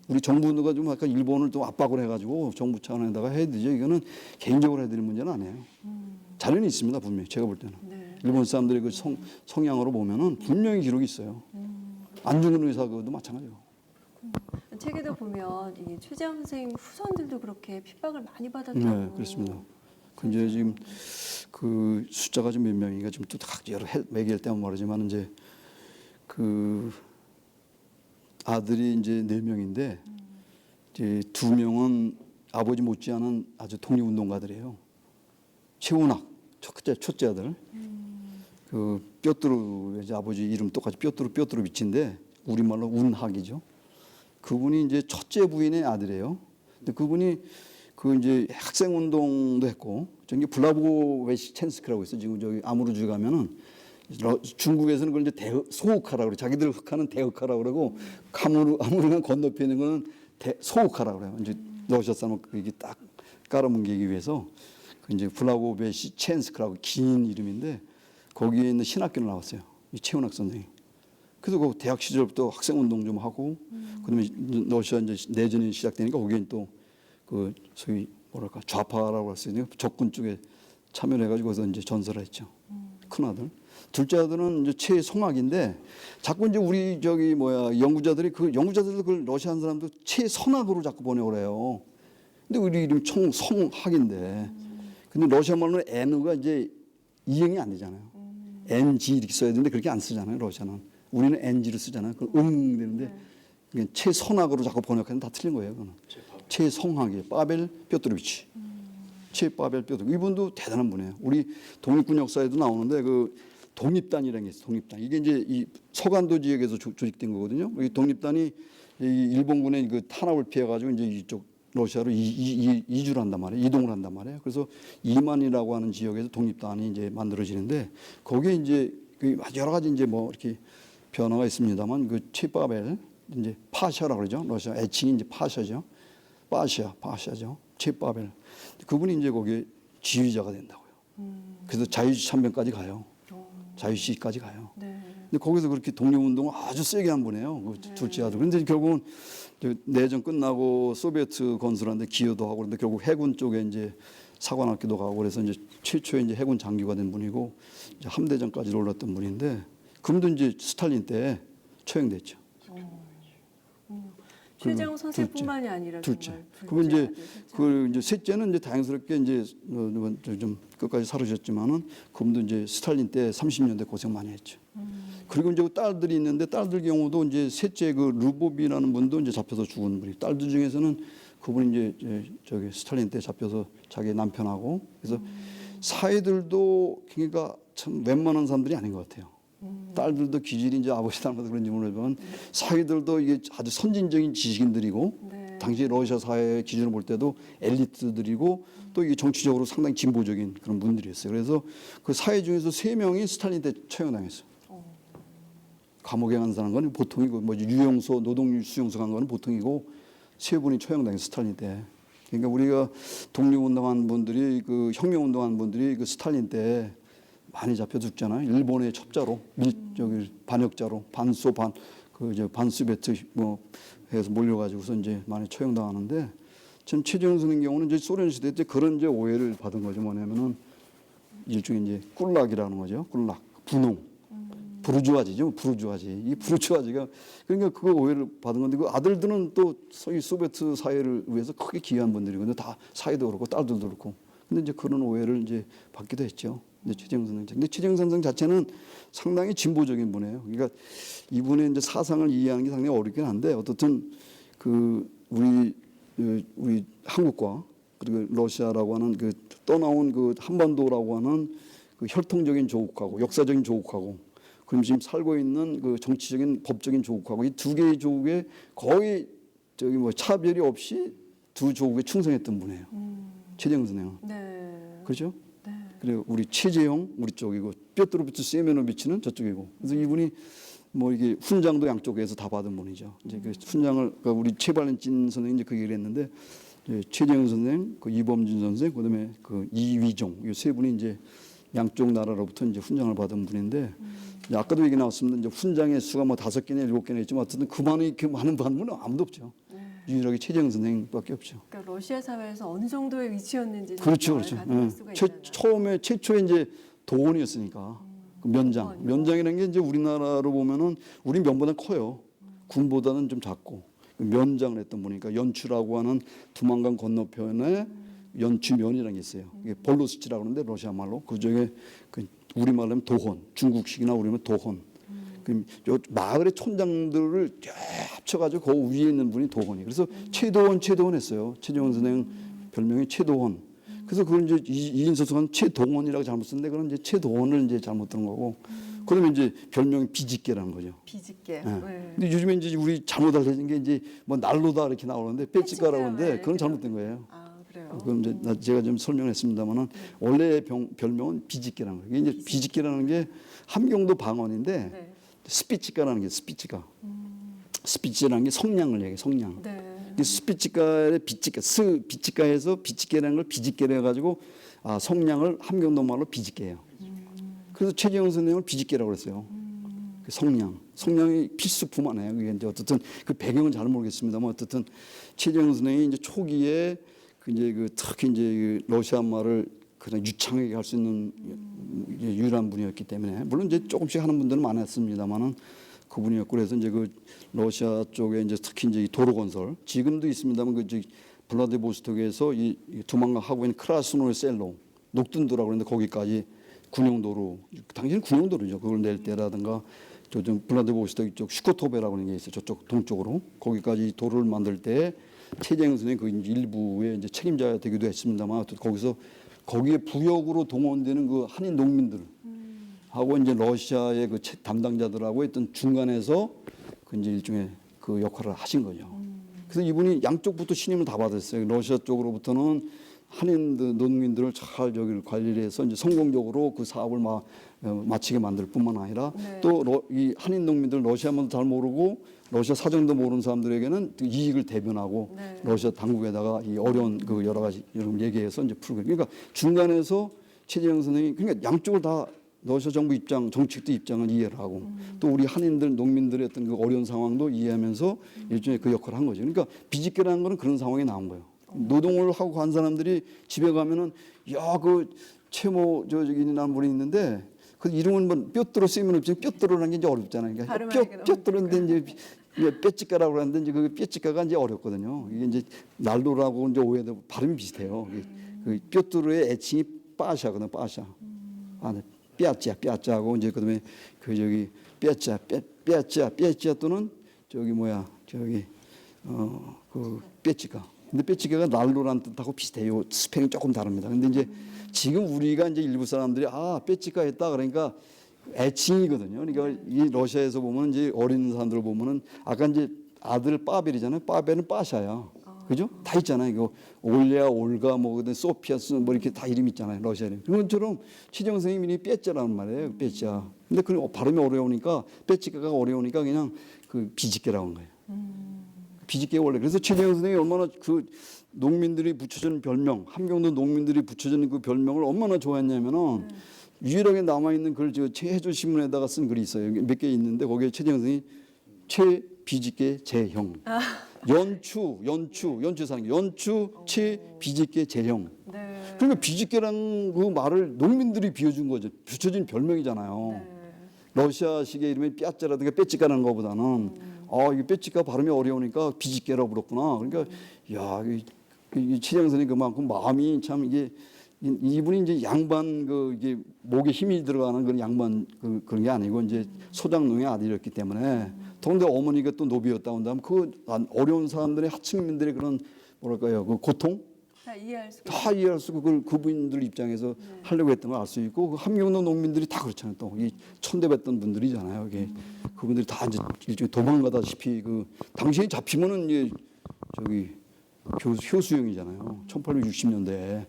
우리 정부가 좀 약간 일본을 또 압박을 해가지고 정부 차원에다가 해야 되죠. 이거는 개인적으로 해야 될 문제는 아니에요. 자료는 있습니다. 분명히 제가 볼 때는. 네. 일본 사람들의 그 성향으로 보면은 분명히 기록이 있어요. 안중근 의사 그것도 마찬가지고. 책에도 보면 이 최재형 선생님 후손들도 그렇게 핍박을 많이 받았다고. 네, 그렇습니다. 그 이제 지금 그 숫자가 좀 몇 명인가 지금 또 여러 매개일 때만 말하지만 이제 그 아들이 이제 4명인데 이제 2명은 아버지 못지않은 아주 독립운동가들이에요. 최운학 첫째 아들. 그 뼈뚜루 이제 아버지 이름 똑같이 뼈뚜루 밑인데 우리말로 운학이죠. 그분이 이제 첫째 부인의 아들이에요. 근데 그분이 그 이제 학생 운동도 했고 저기 블라보베시첸스크라고 있어. 지금 저기 아무르주 가면은 중국에서는 그걸 이제 소흑하라고 그래. 자기들 흑하는 대흑하라고 그러고 아무르간 건너편에 있는 거는 소흑하라고 그래요. 이제 러시아 사람은 그게 딱 깔아뭉개기 위해서 그 이제 블라보베시첸스크라고 긴 이름인데 거기에 있는 신학교를 나왔어요. 이 최운학 선생이. 그래서 그 대학 시절부터 학생 운동 좀 하고 그다음에 러시아 이제 내전이 시작되니까 거기에 또 그 소위 뭐랄까 좌파라고 할 수 있는 적군 쪽에 참여를 해가지고 거기서 이제 전설을 했죠. 큰 아들. 둘째 아들은 이제 최성학인데 자꾸 이제 우리 저기 연구자들이 연구자들도 그 러시아 사람도 최선학으로 자꾸 번역을 해요. 근데 우리 이름 성학인데 근데 러시아 말로는 N가 이제 이행이 안 되잖아요. NG 이렇게 써야 되는데 그렇게 안 쓰잖아요. 러시아는. 우리는 NG를 쓰잖아요. 그 되는데 최선학으로 자꾸 번역하면 다 틀린 거예요. 그거는. 최성학이에요. 파벨 뼈뚜르비치. 최파벨 뼈뚜르. 이분도 대단한 분이에요. 우리 독립군 역사에도 나오는데 그 독립단이라는 게 있어요. 독립단. 이게 이제 이 서간도 지역에서 조직된 거거든요. 이 독립단이 이 일본군의 그 탄압을 피해가지고 이제 이쪽 러시아로 이주를 한단 말이에요. 이동을 한단 말이에요. 그래서 이만이라고 하는 지역에서 독립단이 이제 만들어지는데 거기에 이제 여러 가지 이제 뭐 이렇게 변화가 있습니다만 그 최파벨 이제 파샤라고 그러죠. 러시아 애칭이 이제 파샤죠. 파샤죠. 최파벨. 그분이 이제 거기에 지휘자가 된다고요. 그래서 자유시 참변까지 가요. 자유시까지 가요. 네. 근데 거기서 그렇게 독립운동을 아주 세게 한 분이에요. 그 둘째 아들. 그런데 결국은 내전 끝나고 소비에트 건설하는데 기여도 하고 그런데 결국 해군 쪽에 이제 사관학교도 가고 그래서 이제 최초의 이제 해군 장교가 된 분이고 이제 함대장까지 올랐던 분인데 그분도 이제 스탈린 때 처형됐죠. 최재형 선생뿐만이 아니라 둘째. 정말 그리고 이제 아들, 그 이제 셋째는 이제 다행스럽게 이제 좀 끝까지 살으셨지만은 그분도 이제 스탈린 때 30년대 고생 많이 했죠. 그리고 이제 딸들이 있는데 딸들 경우도 이제 셋째 그 루보비라는 분도 이제 잡혀서 죽은 분이 딸들 중에서는 그분이 이제 저기 스탈린 때 잡혀서 자기 남편하고 그래서 사이들도 그러니까 참 웬만한 사람들이 아닌 것 같아요. 딸들도 기질이 이제 아버지 닮아서 그런지 모르지만 사이들도 이게 아주 선진적인 지식인들이고 네. 당시 러시아 사회의 기준을 볼 때도 엘리트들이고 또 이게 정치적으로 상당히 진보적인 그런 분들이었어요. 그래서 그 사회 중에서 3명이 스탈린 때 처형당했어요. 감옥에 간 사는 건 보통이고 뭐 유영소 노동 수용소 간 거는 보통이고 3분이 처형당했어요. 스탈린 때. 그러니까 우리가 독립운동한 분들이 그 혁명운동한 분들이 그 스탈린 때 많이 잡혀 죽잖아요. 일본의 첩자로, 저기 반역자로, 반수베트 뭐 해서 몰려가지고서 이제 많이 처형당하는데, 전 최재형 선생 경우는 이제 소련 시대 때 그런 이제 오해를 받은 거죠. 뭐냐면은 일종의 이제 꿀락이라는 거죠. 꿀락, 분홍. 부르주아지죠, 부르주아지. 이 부르주아지가 그러니까 그 오해를 받은 건데 그 아들들은 또 소위 소비에트 사회를 위해서 크게 기여한 분들이거든요. 다 사이도 그렇고 딸들도 그렇고. 근데 이제 그런 오해를 이제 받기도 했죠. 이제 최재형 선생. 근데 최재형 선생 자체는 상당히 진보적인 분이에요. 그러니까 이분의 이제 사상을 이해하는 게 상당히 어렵긴 한데 어떻든 그 우리 한국과 그리고 러시아라고 하는 그 떠나온 그 한반도라고 하는 그 혈통적인 조국하고 역사적인 조국하고 그럼 지금 살고 있는 그 정치적인 법적인 조국하고 이 두 개의 조국에 거의 저기 뭐 차별이 없이 두 조국에 충성했던 분이에요. 최재형 선생은. 네. 그렇죠? 네. 그리고 우리 최재형 우리 쪽이고 뾰트로비치 세메노비치는 저쪽이고 그래서 이분이 뭐 이게 훈장도 양쪽에서 다 받은 분이죠. 이제 그 훈장을 그러니까 우리 최발렌진 선생이 이제 그 얘기를 했는데 최재형 선생, 그 이범진 선생, 그다음에 그 이위종 이 세 분이 이제 양쪽 나라로부터 이제 훈장을 받은 분인데 이제 아까도 얘기 나왔습니다. 이제 훈장의 수가 뭐 5개나 7개나 있지만 어쨌든 그만큼 많은 분은 아무도 없죠. 유일하게 최재형 선생밖에 없죠. 그러니까 러시아 사회에서 어느 정도의 위치였는지 그렇죠, 그렇죠. 가늠할 수가 있잖아요. 처음에 최초에 이제 도원이었으니까 그 면장이라는 게 이제 우리나라로 보면은 우리 면보다 커요. 군보다는 좀 작고 면장을 했던 분이니까 연추라고 하는 두만강 건너편에 연추면이라는 게 있어요. 이게 볼로스치라고 하는데 러시아 말로 그중에 그 우리 말로 하면 도혼, 중국식이나 우리는 도혼. 그 마을의 촌장들을 쫙 합쳐가지고 그 위에 있는 분이 도혼이. 그래서 최도혼 했어요. 최재형 선생 별명이 최도혼. 그래서 그걸 이제 이인서수는 최동원이라고 잘못 썼는데 그건 이제 최도원을 이제 잘못 들은 거고. 그러면 이제 별명이 비집개라는 거죠. 비집개. 네. 네. 근데 요즘에 이제 우리 잘못 알려진 게 이제 뭐 난로다 이렇게 나오는데 빼치가라고 하는데 그건 잘못된 거예요. 아, 그래요. 그럼 이제 제가 좀 설명했습니다만은 원래 별명은 비집개라는 거예요. 이게 이제 비집개라는 게 함경도 방언인데 네. 스피치가라는 게 스피치가. 스피치라는 게 성량을 얘기해 성량. 네. 이 스피치가의 비치가에서 비치개라는 걸 비집개로 해가지고 성량을 함경도 말로 비집개예요. 그래서 최재형 선생님을 비집개라고 그랬어요. 그 성량이 필수품 아니에요. 그게 이제 어쨌든 그 배경은 잘 모르겠습니다만 어쨌든 최재형 선생님이 이제 초기에 특히 이제 그 러시아 말을 그냥 유창하게 할 수 있는 유일한 분이었기 때문에 물론 이제 조금씩 하는 분들은 많았습니다만은 그분이었고 그래서 이제 그 러시아 쪽에 이제 특히 이제 이 도로 건설 지금도 있습니다만 그 블라디보스톡에서 이 두만강 하고 있는 크라스노의 셀로 녹둔도라고 그러는데 거기까지 군용도로 당시는 군용도로죠. 그걸 낼 때라든가 저좀 블라디보스톡 이쪽 슈코토베라고 하는 게 있어요. 저쪽 동쪽으로 거기까지 도로를 만들 때 최재형 선생님 그 일부의 이제 책임자가 되기도 했습니다만 거기에 부역으로 동원되는 그 한인 농민들 하고 이제 러시아의 그 담당자들하고 했던 중간에서 그 이제 일종의 그 역할을 하신 거죠. 그래서 이분이 양쪽부터 신임을 다 받았어요. 러시아 쪽으로부터는 한인 농민들을 잘 저기를 관리를 해서 이제 성공적으로 그 사업을 마치게 만들 뿐만 아니라 네. 또 이 한인 농민들 러시아말도 잘 모르고 러시아 사정도 모르는 사람들에게는 이익을 대변하고 네. 러시아 당국에다가 이 어려운 그 여러 가지 이런 얘기해서 이제 풀고 그러니까 중간에서 최재형 선생이 그러니까 양쪽을 다 러시아 정부 입장, 정책도 입장을 이해를 하고 또 우리 한인들, 농민들의 어떤 그 어려운 상황도 이해하면서 일종의 그 역할을 한 거죠. 그러니까 비집개라는 거는 그런 상황이 나온 거예요. 노동을 하고 간 사람들이 집에 가면은 그 최모 저기 난 분이 있는데 그 이름은 뭐 뼈뚜로 쓰이면 없지만 뼈뚜로라는 게 이제 어렵잖아요. 그러니까 뼈뚜로인데 이제 뼈찌가라고 그러는데 이제 그 뼈찌가가 이제 어렵거든요. 이게 이제 난로라고 이제 오해도 발음이 비슷해요. 그 뼈뚜로의 애칭이 빠샤거든요. 빠샤. 네. 뼈짜하고 이제 그다음에 그 저기 뼈짜 또는 저기 그 뼈찌가. 근데 뼈찌개가 난로란 뜻하고 비슷해요. 스펠이 조금 다릅니다. 근데 이제 지금 우리가 이제 일부 사람들이 뼈찌가 했다 그러니까 애칭이거든요. 그러니까 이 러시아에서 보면 이제 어린 사람들 보면은 아까 이제 아들 빠벨이잖아요. 빠벨은 빠샤야. 그죠? 다 있잖아요. 이거 올레아, 올가, 소피아스 뭐 이렇게 다 이름 있잖아요. 러시아 이름. 그런 것처럼 최재형 선생님이 뼈짜라는 말이에요. 뼈짜. 근데 그 발음이 어려우니까 뼈찌가가 어려우니까 그냥 그 비집개라고 하는 거예요. 비집개 원래. 그래서 최재형 선생님이 얼마나 그 농민들이 붙여준 별명, 함경도 농민들이 붙여준 그 별명을 얼마나 좋아했냐면은 유일하게 남아있는 글, 최해조 신문에다가 쓴 글이 있어요. 몇 개 있는데 거기에 최재형 선생님이 최비집개 재형. 연추 최비집개 재형. 네. 그러니까 비집개라는 그 말을 농민들이 비워준 거죠. 붙여준 별명이잖아요. 네. 러시아식의 이름이 삐아짜라든가 빼찌까라는 것보다는 이게 빼찌까 발음이 어려우니까 비지깨라고 불렀구나. 그러니까 야, 이 최정선이 그만큼 마음이 참 이게 이분이 이제 양반 이게 목에 힘이 들어가는 그런 양반 그런 게 아니고 이제 소장농의 아들이었기 때문에 더군데 어머니가 또 노비였다고 한다면 그 어려운 사람들의 하층민들의 그런 뭐랄까요 그 고통 다 이해할 수 그걸 그분들 입장에서 하려고 했던 걸 알 수 있고 그 함경도 농민들이 다 그렇잖아요. 또 이 촌대뱉던 분들이잖아요. 이게 그분들이 다 이제 일종의 도망가다시피 그 당시에 잡히면은 이제 저기 효수형이잖아요. 1860년대에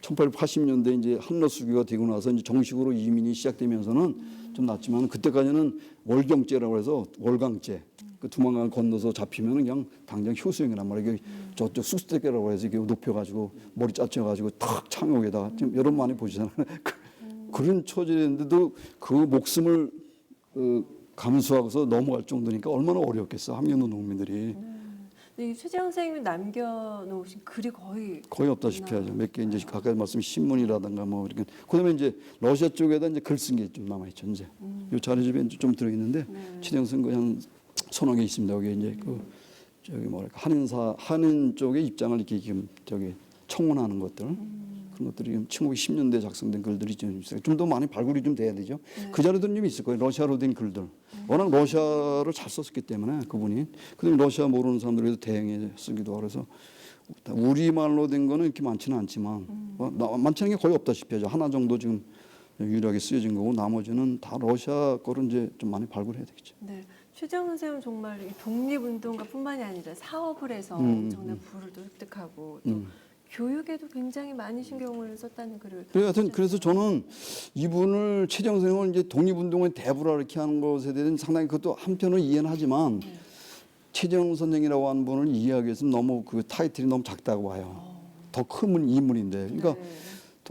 1880년대 이제 한러수교가 되고 나서 이제 정식으로 이민이 시작되면서는 좀 낫지만 그때까지는 월경죄라고 해서 월강죄 그 두만강 건너서 잡히면 그냥 당장 효수형이란 말이에요. 저쪽 쑥대교라고 해서 이게 높여가지고 머리 짜쳐가지고 탁 창옥에다가 지금 여러분 많이 보시잖아요. 그런 처지인데도 그 목숨을 감수하고서 넘어갈 정도니까 얼마나 어려웠겠어 함경도 농민들이. 이 최재형 선생님이 남겨놓으신 글이 거의 없다시피 하죠. 몇 개 이제 가까이 말씀 신문이라든가 뭐 이렇게. 그다음에 이제 러시아 쪽에다 이제 글 쓴 게 좀 남아 있죠. 이제 요 자료집에 좀 들어 있는데 최재형 선생 한 서너 개 있습니다. 여기 이제 저기 뭐랄까 한인 쪽의 입장을 이렇게 지금 저기 청원하는 것들 그런 것들이 1910년대 작성된 글들이 좀 있어요. 좀 더 많이 발굴이 좀 돼야 되죠. 그 자료들은 좀 있을 거예요. 러시아로 된 글들. 워낙 러시아를 잘 썼기 때문에 그분이 그다음에 러시아 모르는 사람들에도 대행해 쓰기도 하고 그래서 우리말로 된 거는 이렇게 많지는 않지만 많지 않은 게 거의 없다시피 하죠. 하나 정도 지금 유일하게 쓰여진 거고 나머지는 다 러시아 거를 이제 좀 많이 발굴해야 되겠죠. 네. 최재형 선생님은 정말 이 독립운동가뿐만이 아니라 사업을 해서 엄청난 부를 또 획득하고 또 교육에도 굉장히 많이 신경을 썼다는 글을. 그래서 저는 이분을 최재형 선생님을 이제 독립운동의 대부라 이렇게 하는 것에 대해서는 상당히 그것도 한편으로 이해는 하지만 최재형 선생이라고 하는 분을 이해하기 위해서는 너무 그 타이틀이 너무 작다고 봐요. 더 큰 인물인데. 그러니까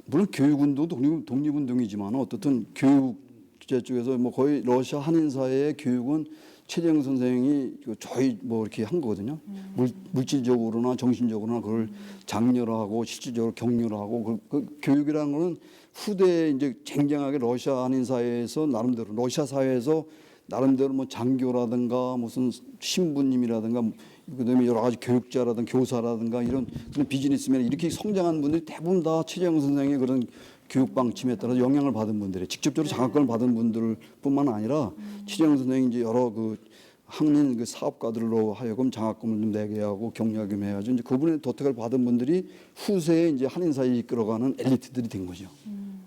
물론 교육운동 독립운동이지만 어떻든 교육제 쪽에서 뭐 거의 러시아 한인 사회의 교육은 최재형 선생이 저희 뭐 이렇게 한 거거든요. 물질적으로나 정신적으로나 그걸 장려하고 실질적으로 격려하고 그 교육이라는 거는 후대에 이제 쟁쟁하게 러시아 한인 사회에서 나름대로 러시아 사회에서 나름대로 뭐 장교라든가 무슨 신부님이라든가 그다음에 여러 가지 교육자라든가 교사라든가 이런 그런 비즈니스맨 이렇게 성장한 분들이 대부분 다 최재형 선생의 그런 교육 방침에 따라서 영향을 받은 분들이 직접적으로 장학금을 받은 분들뿐만 아니라 최재형 선생이 이제 여러 그 한인 그 사업가들로 하여금 장학금을 좀 내게 하고 격려하게 해가지고 이제 그분의 도택을 받은 분들이 후세에 이제 한인 사회에 이끌어가는 엘리트들이 된 거죠.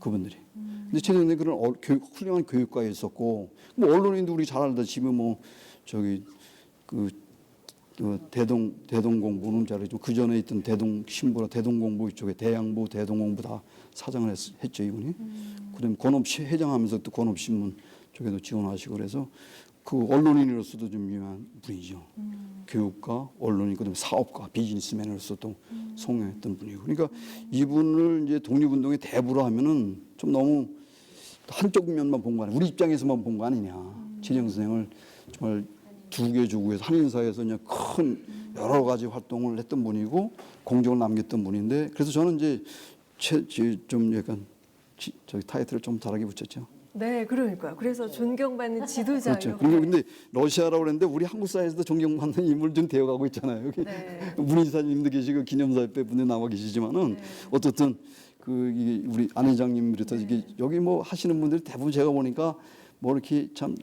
그분들이. 근데 최재형 선생이 그런 훌륭한 교육가에 있었고 뭐 언론인도 우리 잘 알다시피 뭐 저기 그 대동공부는 잘했죠. 그 전에 있던 대동신부나 대동공부 이쪽에 대양부, 대동공부 다 사장을 했죠 이분이. 그다음에 권업 회장하면서 또 권업신문 쪽에도 지원하시고 그래서 그 언론인으로서도 좀 유명한 분이죠. 교육가, 언론인, 그다음에 사업가, 비즈니스맨으로서도 성공했던 분이고. 그러니까 이분을 이제 독립운동의 대부로 하면은 좀 너무 한쪽 면만 본 거 아니야. 우리 입장에서만 본 거 아니냐. 최재형 선생을 정말 두 개 주구에서 한인사회에서 그냥 큰 여러 가지 활동을 했던 분이고 공적을 남겼던 분인데 그래서 저는 이제 좀 약간 저기 타이틀을 좀 다르게 붙였죠. 네, 그러니까요. 그래서 존경받는 지도자. 그렇죠. 그리고 근데 러시아라고 그랬는데 우리 한국 사회에서도 존경받는 인물 좀 되어가고 있잖아요. 여기 문희사님도 계시고 기념사회 분에 나와 계시지만은 어떻든 이게 우리 안 회장님부터 이게 여기 뭐 하시는 분들 대부분 제가 보니까 뭐 이렇게 참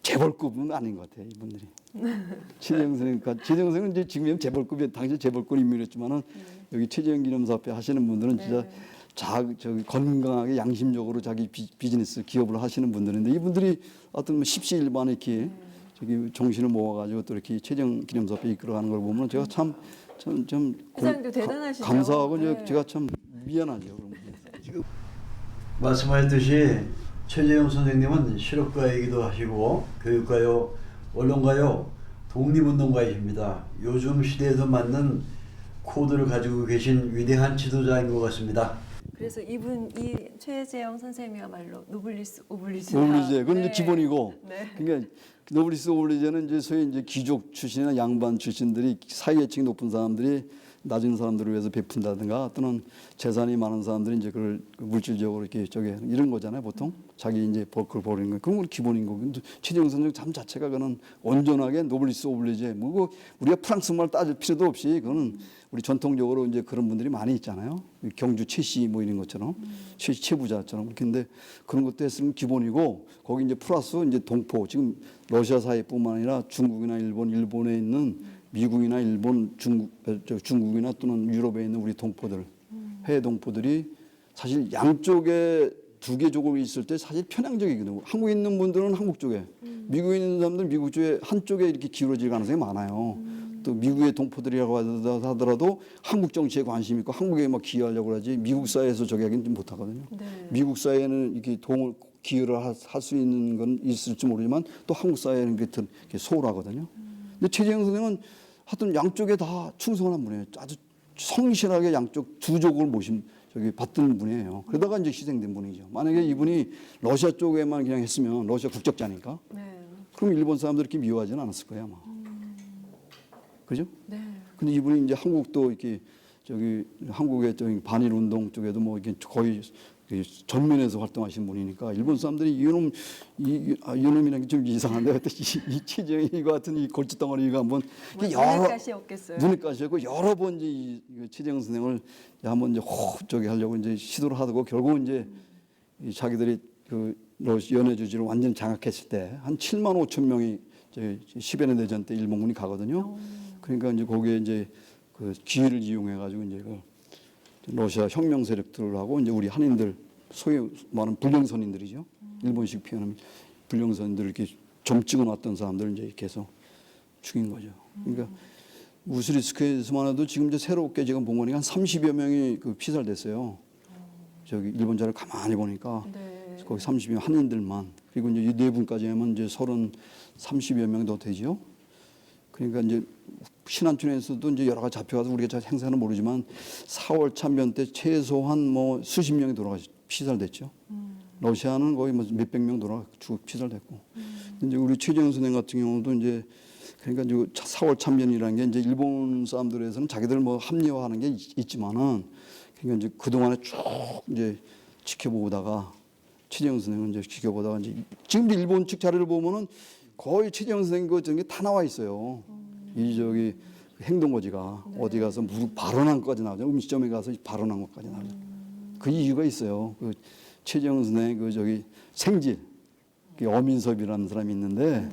재벌급은 아닌 것 같아요, 이분들이. 최재형 선생은 이제 지금 재벌급이 당시 재벌급 인물이었지만은 여기 최재형 기념사업회 하시는 분들은 진짜 저기 건강하게 양심적으로 자기 비즈니스 기업을 하시는 분들인데 이분들이 어떤 뭐 십시일반에 이렇게 저기 정신을 모아가지고 또 이렇게 최재형 기념사업회 이끌어가는 걸 보면 제가 좀 회장도 대단하시죠. 감사하고 제가 참 미안하죠. 그런 지금 말씀하셨듯이 최재형 선생님은 실업가이기도 하시고 교육가요, 언론가요, 독립운동가이십니다. 요즘 시대에도 맞는 코드를 가지고 계신 위대한 지도자인 것 같습니다. 그래서 이 최재형 선생님이야말로 노블리스 오블리제. 그건 이제 기본이고. 네. 그러니까 노블리스 오블리제는 이제 소위 이제 귀족 출신이나 양반 출신들이 사회계층이 높은 사람들이 낮은 사람들을 위해서 베푼다든가 또는 재산이 많은 사람들이 이제 그걸 물질적으로 이렇게 저기 이런 거잖아요. 보통 자기 이제 그걸 버리는 거. 그건 기본인 거고. 근데 최재형 선생 삶 자체가 그는 온전하게 노블리스 오블리제. 뭐 그거 우리가 프랑스 말 따질 필요도 없이 그거는 우리 전통적으로 이제 그런 분들이 많이 있잖아요. 경주 최씨 뭐 이런 것처럼 최씨 최부자처럼. 근데 그런 것도 했으면 기본이고 거기 이제 플러스 이제 동포 지금 러시아 사회뿐만 아니라 중국이나 일본, 일본에 있는 미국이나 일본, 중국이나 또는 유럽에 있는 우리 동포들, 해외 동포들이 사실 양쪽에 두 개 조국이 있을 때 사실 편향적이거든요. 한국에 있는 분들은 한국 쪽에, 미국에 있는 사람들은 미국 쪽에 한쪽에 이렇게 기울어질 가능성이 많아요. 또 미국의 동포들이라고 하더라도 한국 정치에 관심 있고 한국에 막 기여하려고 하지 미국 사회에서 저기 하기는 좀 못하거든요. 네. 미국 사회에는 이렇게 기여를 할 수 있는 건 있을지 모르지만 또 한국 사회는 이렇게 소홀하거든요. 근데 최재형 선생은 하여튼 양쪽에 다 충성한 분이에요. 아주 성실하게 양쪽 두 족을 받던 분이에요. 그러다가 이제 희생된 분이죠. 만약에 이분이 러시아 쪽에만 그냥 했으면 러시아 국적자니까 네. 그럼 일본 사람들 이렇게 미워하지는 않았을 거예요, 아마. 그죠? 네. 근데 이분이 이제 한국도 이렇게 저기 한국의 저기 반일 운동 쪽에도 뭐 이렇게 거의 전면에서 활동하신 분이니까 일본 사람들이 이놈이라는 게 좀 이상한데 이 최재형이 이거 같은 이 골칫덩어리가 한번 눈에 가시 없겠어요. 눈에 가시고 여러 번 이제 이 최재형 선생을 한번 이제 저기 하려고 이제 시도를 하고 결국은 이제 이 자기들이 그 연해 주지를 완전 장악했을 때 한 7만 5천 명이 10연회 대전 때 일본군이 가거든요. 그러니까 이제 거기에 이제 그 기회를 이용해 가지고 이제 그 러시아 혁명 세력들하고 이제 우리 한인들 소위 말하는 불령선인들이죠. 일본식 표현하면 불령선인들 이렇게 점 찍어놨던 사람들을 이제 이렇게 해서 죽인 거죠. 그러니까 우스리스크에서만 해도 지금 이제 새롭게 지금 본 거니까 한 30여 명이 그 피살됐어요. 저기 일본 자를 가만히 보니까 네. 거기 30여 한인들만 그리고 이제 이 네 분까지 하면 이제 30여 명 더 되죠. 그러니까 이제 신안촌에서도 이제 여러 가지 잡혀가서 우리가 잘 행사는 모르지만 4월 참변 때 최소한 뭐 수십 명이 피살됐죠. 러시아는 거의 뭐 몇백 명 피살됐고. 이제 우리 최재형 선생 같은 경우도 이제 그러니까 이제 4월 참변이라는 게 이제 일본 사람들에서는 자기들 뭐 합리화하는 게 있지만은 그러니까 이제 그 동안에 쭉 이제 지켜보다가 최재형 선생은 이제 지켜보다가 이제 지금도 일본 측 자료를 보면은 거의 최재형 선생 그 저기 다 나와 있어요. 이 저기 행동거지가 어디 가서 무슨 발언한 것까지 나오죠. 음식점에 가서 발언한 것까지 나오죠. 그 이유가 있어요. 그 최재형 선생 그 저기 생질 그 어민섭이라는 사람이 있는데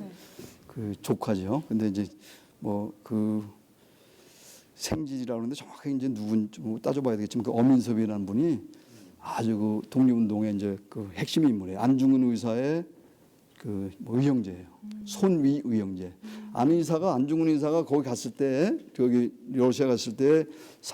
그 조카죠. 근데 이제 뭐 그 생질이라고 하는데 정확하게 이제 누군지 뭐 따져봐야 되겠지만 그 어민섭이라는 분이 아주 그 독립운동의 이제 그 핵심 인물이에요. 안중근 의사의 그 뭐 의형제예요. 손위 의형제. 안 의사가 안중근 의사가 거기 갔을 때 거기 러시아 갔을 때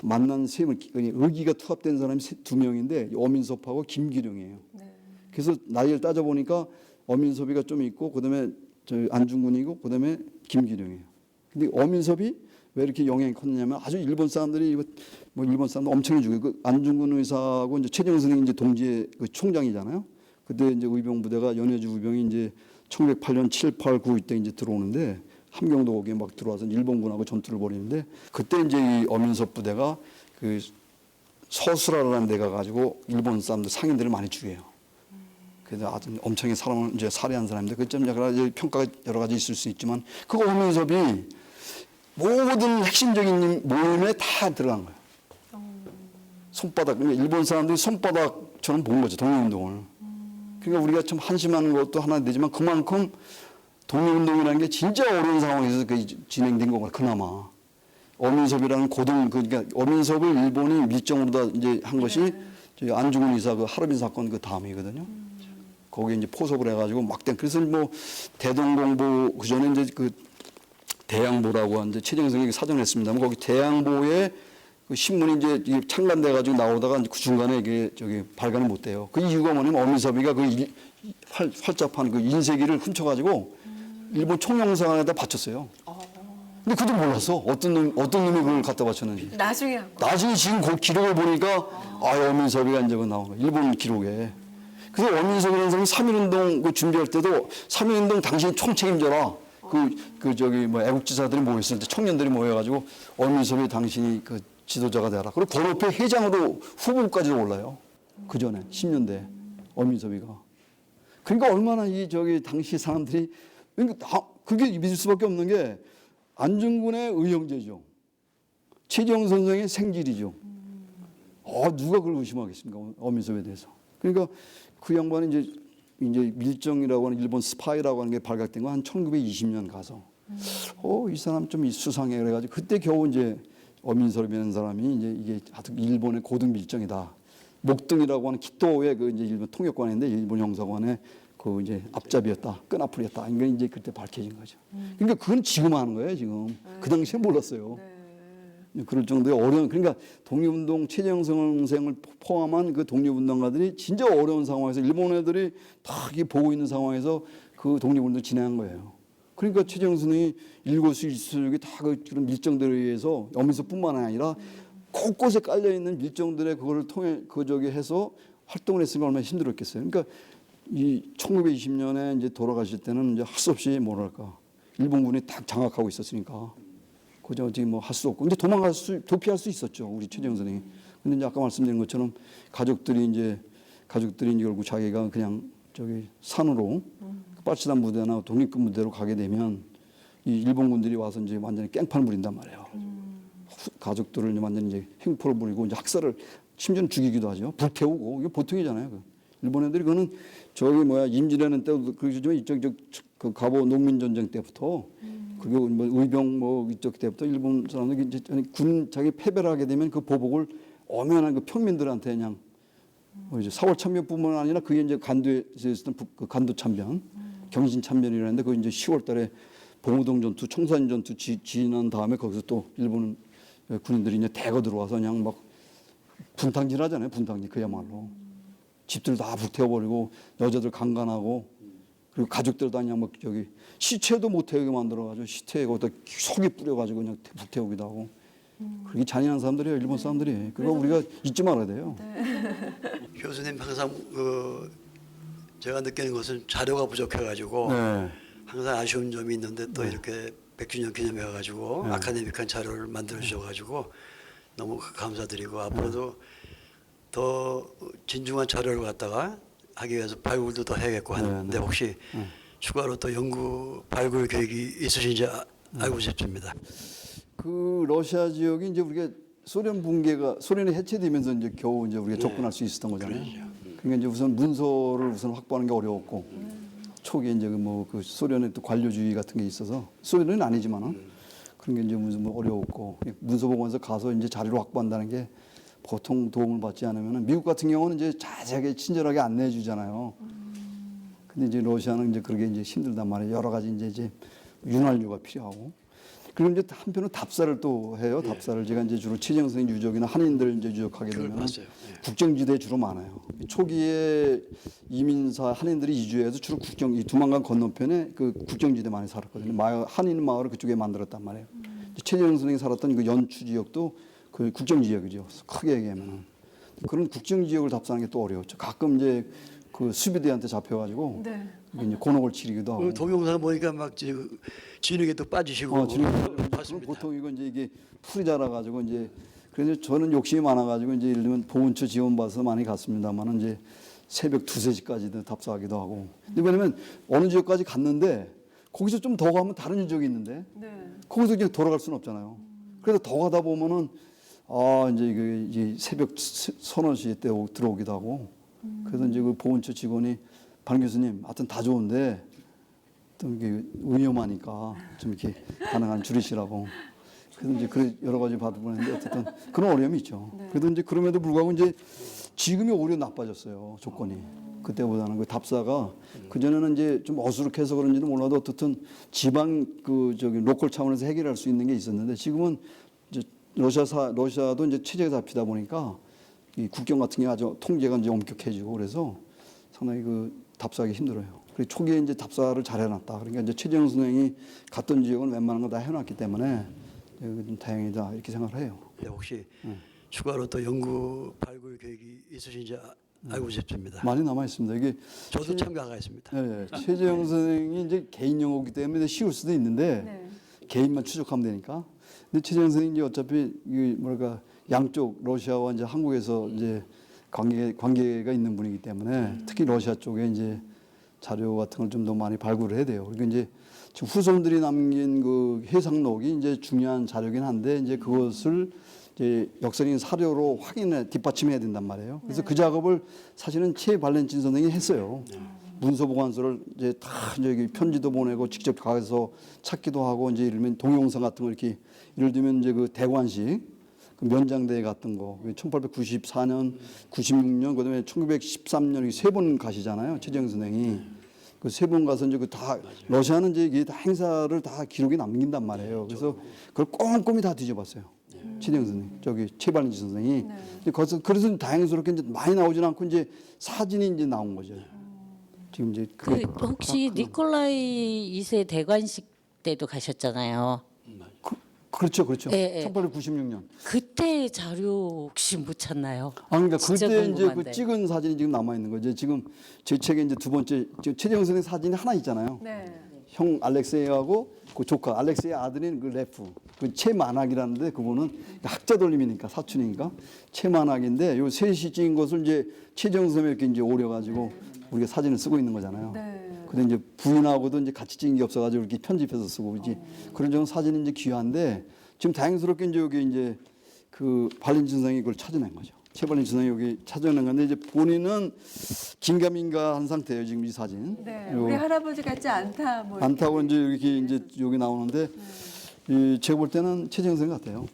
만난 세 명 의기가 투합된 사람이 두 명인데 어민섭하고 김기룡이에요. 네. 그래서 나이를 따져 보니까 어민섭이가 좀 있고 그다음에 저 안중근이고 그다음에 김기룡이에요. 근데 어민섭이 왜 이렇게 영향이 컸냐면 아주 일본 사람들이 뭐 일본 사람들 엄청 해주고 그 안중근 의사하고 이제 최재형 선생이 이제 동지의 그 총장이잖아요. 그때 이제 의병 부대가 연해주 의병이 이제 1908년 7, 8, 9 이때 이제 들어오는데 함경도 거기에 막 들어와서 일본군하고 전투를 벌이는데 그때 이제 이 어민섭 부대가 그 서수라라는 데가 가지고 일본 사람들 상인들을 많이 죽여요. 그래서 아주 엄청나게 사람을 이제 살해한 사람인데 그점 여러 가지 평가가 여러 가지 있을 수 있지만 그 어민섭이 모든 핵심적인 모임에 다 들어간 거예요. 손바닥, 일본 사람들이 손바닥처럼 본 거죠, 독립운동을. 그러니까 우리가 좀 한심한 것도 하나 되지만 그만큼 독립운동이라는 게 진짜 어려운 상황에서 진행된 거고, 그나마. 어민섭이라는 그러니까 어민섭을 일본이 밀정으로 다 이제 한 것이 저희 안중근 의사 그 하르빈 사건 그 다음이거든요. 거기에 이제 포섭을 해가지고 그래서 뭐 대동공보 그 전에 이제 그 대양보라고 하는데 최재형 선생님이 사전을 했습니다만 거기 대양보에 그 신문이 이제 창간돼가지고 나오다가 그 중간에 이게 저기 발간이 못 돼요. 그 이유가 뭐냐면 어민섭이가 그 활자판 그 인쇄기를 훔쳐가지고 일본 총영사관에다 바쳤어요. 근데 그도 몰랐어. 어떤 놈이 그걸 갖다 바쳤는지. 나중에 지금 그 기록을 보니까 어민섭이가 이제 나온 거야. 일본 기록에. 그래서 어민섭이라는 사람이 3.1운동 그 준비할 때도 3.1운동 당신이 총책임져라. 그 저기 뭐 애국지사들이 모였을 때 청년들이 모여가지고 어민섭이 당신이 그 지도자가 되라. 그리고 건업회 회장으로 후보까지 올라요. 그 전에 10년대 어민섭이가. 그러니까 얼마나 이 저기 당시 사람들이 그러니까 그게 믿을 수밖에 없는 게 안중근의 의형제죠. 최재형 선생의 생질이죠. 누가 그걸 의심하겠습니까? 어민섭에 대해서. 그러니까 그 양반이 이제 밀정이라고 하는 일본 스파이라고 하는 게 발각된 건 한 1920년 가서 이 사람 좀 수상해 그래가지고 그때 겨우 이제 어민섭이라는 사람이 이제 이게 하여튼 일본의 고등 밀정이다. 목등이라고 하는 기토의 그 이제 일본 통역관인데 일본 형사관의 그 이제 앞잡이였다, 끈앞풀이었다. 이게 이제 그때 밝혀진 거죠. 그러니까 그건 지금 하는 거예요, 지금. 그 당시에 몰랐어요. 그럴 정도의 어려운, 그러니까 독립운동 최재형 선생을 포함한 그 독립운동가들이 진짜 어려운 상황에서 일본 애들이 다 이게 보고 있는 상황에서 그 독립운동을 진행한 거예요. 그러니까 최재형 선생이 일거수 일투족이 다 그런 밀정들에 의해서 어민섭뿐만 아니라 곳곳에 깔려 있는 밀정들의 그거를 통해 해서 활동을 했으니까 얼마나 힘들었겠어요. 그러니까 이 1920년에 이제 돌아가실 때는 이제 할 수 없이 뭐랄까 일본군이 딱 장악하고 있었으니까. 그저 어떻게 뭐 할 수 없고, 근데 도피할 수 있었죠, 우리 최재형 선생이. 근데 이제 아까 말씀드린 것처럼 가족들이 이제 결국 자기가 그냥 저기 산으로 빨치단 부대나 독립군 부대로 가게 되면 이 일본군들이 와서 이제 완전히 깽판을 부린단 말이에요. 가족들을 이제 완전히 이제 횡포를 부리고 이제 학살을 심지어는 죽이기도 하죠. 불태우고 이게 보통이잖아요. 일본 애들이 그거는 임진왜란 때도 그러지만 이쪽 그 갑오 농민 전쟁 때부터 그리고 뭐 의병 뭐 이쪽 때부터 일본 사람들이 이제 군 자기 패배를 하게 되면 그 보복을 엄연한 그 평민들한테 그냥 이제 4월 참변뿐만 아니라 그게 이제 간도에서 있었던 그 간도 참변, 경신 참변이라는데 그 이제 10월달에 봉우동 전투, 청산 전투 지난 다음에 거기서 또 일본 군인들이 이제 대거 들어와서 그냥 막 분탕질하잖아요, 분탕질 그야말로. 집들 다 불태워버리고 여자들 강간하고 그리고 가족들도 그냥 막 저기 시체도 못 태우게 만들어가지고 시체에 거기다 속이 뿌려가지고 그냥 불태우기도 하고 그렇게 잔인한 사람들이에요, 일본 사람들이. 그거 우리가 잊지 말아야 돼요. 교수님 항상 제가 느끼는 것은 자료가 부족해가지고 네. 항상 아쉬운 점이 있는데 또 이렇게 100주년 기념해가지고 아카데믹한 자료를 만들어 주셔가지고 너무 감사드리고 앞으로도 더 진중한 자료를 갖다가 하기 위해서 발굴도 더 해야겠고 하는데 혹시 추가로 또 연구 발굴 계획이 있으신지 알고 싶습니다. 그 러시아 지역이 이제 우리가 소련이 해체되면서 이제 겨우 이제 우리가 접근할 수 있었던 거잖아요. 그러니까 이제 우선 문서를 확보하는 게 어려웠고 초기에 이제 그 소련의 또 관료주의 같은 게 있어서 소련은 아니지만은 그런 게 이제 무슨 어려웠고 문서 보관소 가서 이제 자료를 확보한다는 게 보통 도움을 받지 않으면 미국 같은 경우는 이제 자세하게 친절하게 안내해 주잖아요. 근데 이제 러시아는 이제 그게 이제 힘들단 말이에요. 여러 가지 이제 윤활유가 필요하고. 그리고 이제 한편으로 답사를 또 해요. 답사를 제가 이제 주로 최재형 선생 유적이나 한인들 이제 유적하게 되면 국경지대에 주로 많아요. 초기에 이민사 한인들이 이주해서 주로 이 두만강 건너편에 그 국경지대 많이 살았거든요. 한인 마을을 그쪽에 만들었단 말이에요. 최재형 선생이 살았던 그 연추 지역도 그 국경지역이죠. 크게 얘기하면 그런 국경지역을 답사하는 게 또 어려웠죠. 가끔 이제 그 수비대한테 잡혀가지고 이제 곤혹을 치르기도 하고. 동영상 보니까 막 진흙에 또 빠지시고. 보통 이게 풀이 자라가지고 이제 그래서 저는 욕심이 많아가지고 이제 예를 들면 보훈처 지원 받아서 많이 갔습니다만은 이제 새벽 2~3시까지도 답사하기도 하고. 왜냐면 어느 지역까지 갔는데 거기서 좀 더 가면 다른 유적이 있는데 거기서 그냥 돌아갈 수는 없잖아요. 그래서 더 가다 보면은 이제 이게 새벽 3~4시 때 들어오기도 하고. 그래서 이제 그 보훈처 직원이 반 교수님, 하여튼 다 좋은데 좀 이게 위험하니까 좀 이렇게 가능한 줄이시라고. 그래서 이제 여러 가지 받아보는데 어쨌든 그런 어려움이 있죠. 그래도 이제 그럼에도 불구하고 이제 지금이 오히려 나빠졌어요, 조건이. 그때보다는 그 답사가 그전에는 이제 좀 어수룩해서 그런지는 몰라도 어쨌든 지방 로컬 차원에서 해결할 수 있는 게 있었는데 지금은 이제 러시아도 이제 체제가 잡히다 보니까 이 국경 같은 게 아주 통제가 이제 엄격해지고 그래서 상당히 그 답사하기 힘들어요. 그리고 초기에 이제 답사를 잘 해놨다. 그러니까 이제 최재형 선생이 갔던 지역은 웬만한 거 다 해놨기 때문에 좀 다행이다 이렇게 생각을 해요. 네, 혹시 추가로 또 연구 발굴 계획이 있으신지 알고 싶습니다. 많이 남아 있습니다. 이게 저도 참가하겠습니다. 네, 최재형 선생이 이제 개인 용어이기 때문에 쉬울 수도 있는데 개인만 추적하면 되니까. 근데 최재형 선생님 이제 어차피 이 뭐랄까 양쪽 러시아와 이제 한국에서 이제 관계가 있는 분이기 때문에 특히 러시아 쪽에 이제 자료 같은 걸 좀 더 많이 발굴을 해야 돼요. 그러니까 이제 지금 후손들이 남긴 그 해상록이 이제 중요한 자료긴 한데 이제 그것을 이제 역사적인 사료로 뒷받침해야 된단 말이에요. 그래서 그 작업을 사실은 최발렌틴 선생이 했어요. 문서 보관소를 이제 다 이제 편지도 보내고 직접 가서 찾기도 하고 이제 예를 들면 동영상 같은 거 이렇게 예를 들면 이제 그 대관식 그 면장대회 같은 거 1894년, 96년 그다음에 1913년 세 번 가시잖아요. 최재형 선생이 그 세 번 가서 이제 그 다 러시아는 이제 이게 다 행사를 다 기록에 남긴단 말이에요. 그래서 그걸 꼼꼼히 다 뒤져봤어요. 최재형 선생, 저기 최발렌틴 선생이. 근데 거기서 그래서 다행스럽게 이제 많이 나오진 않고 이제 사진이 이제 나온 거죠. 지금 이제 그 혹시 니콜라이 2세 대관식 때도 가셨잖아요. 그렇죠, 그렇죠. 예, 예. 1896년. 그때 자료 혹시 못 찾나요? 아, 그러니까 진짜 그때 이제 궁금한데. 그 찍은 사진이 지금 남아 있는 거죠. 지금 제 책에 이제 두 번째 지금 최재형 선생 사진이 하나 있잖아요. 네. 형 알렉세이하고 그 조카 알렉세이 아들인 그 레프 그 최만학이라는데 그분은 학자 돌림이니까 사촌이니까 최만학인데 요 셋이 찍은 것을 이제 최재형 선생이 이렇게 이제 오려가지고 우리가 사진을 쓰고 있는 거잖아요. 네. 근데 이제 부인하고도 이제 같이 찍은 게 없어가지고 이렇게 편집해서 쓰고 이제 그런 좀 사진이 이제 귀한데 지금 다행스럽게 이제 여기 이제 그 발렌틴 선생이 그걸 찾아낸 거죠. 최발렌틴 선생이 여기 찾아낸 건데 이제 본인은 긴가민가한 상태예요 지금 이 사진. 네. 요 우리 할아버지 같지 않다. 뭐 안타고 이제 이렇게 이제 여기 나오는데 이 제가 볼 때는 최재형 선생 같아요.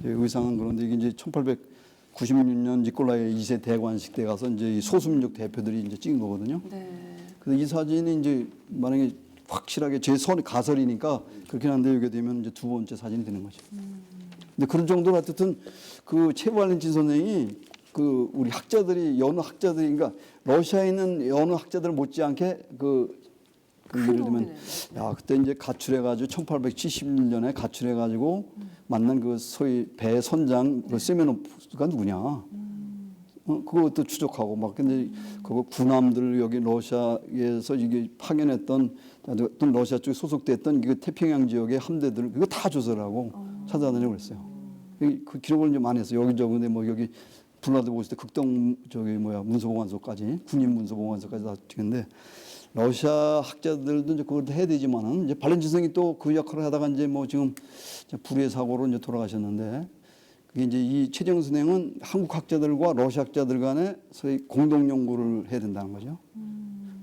예, 의상은 그런데 이게 이제 1896년 니콜라이 2세 대관식 때 가서 이제 이 소수민족 대표들이 이제 찍은 거거든요. 네. 그래서 이 사진이 이제 만약에 확실하게 제 가설이니까 그렇긴 한데 여기 되면 이제 두 번째 사진이 되는 거죠. 근데 그런 정도로 하여튼 그 최발렌틴 선생이 그 우리 학자들이 여느 학자들이 그러니까 러시아에 있는 여느 학자들 못지않게 그 예를 들면 야 그때 이제 가출해가지고 1871년에 가출해가지고 만난 그 소위 배 선장 그 세메노프가 누구냐? 그것도 추적하고 막 근데 그거 군함들 여기 러시아에서 이게 파견했던 어떤 러시아 쪽에 소속됐던 그 태평양 지역의 함대들 그거 다 조사를 하고 찾아다니고 그랬어요. 그 기록을 이제 많이 했어요. 여기저기 근데 뭐 여기 블라드보스트 극동 저기 뭐야 문서보관소까지 군인 문서보관소까지 다 찍는데 러시아 학자들도 이제 그걸 해야 되지만은 이제 발렌틴 선생이 또 그 역할을 하다가 이제 뭐 지금 불의 사고로 이제 돌아가셨는데. 이제 이 최재형 선생은 한국 학자들과 러시아 학자들 간에 소위 공동 연구를 해야 된다는 거죠.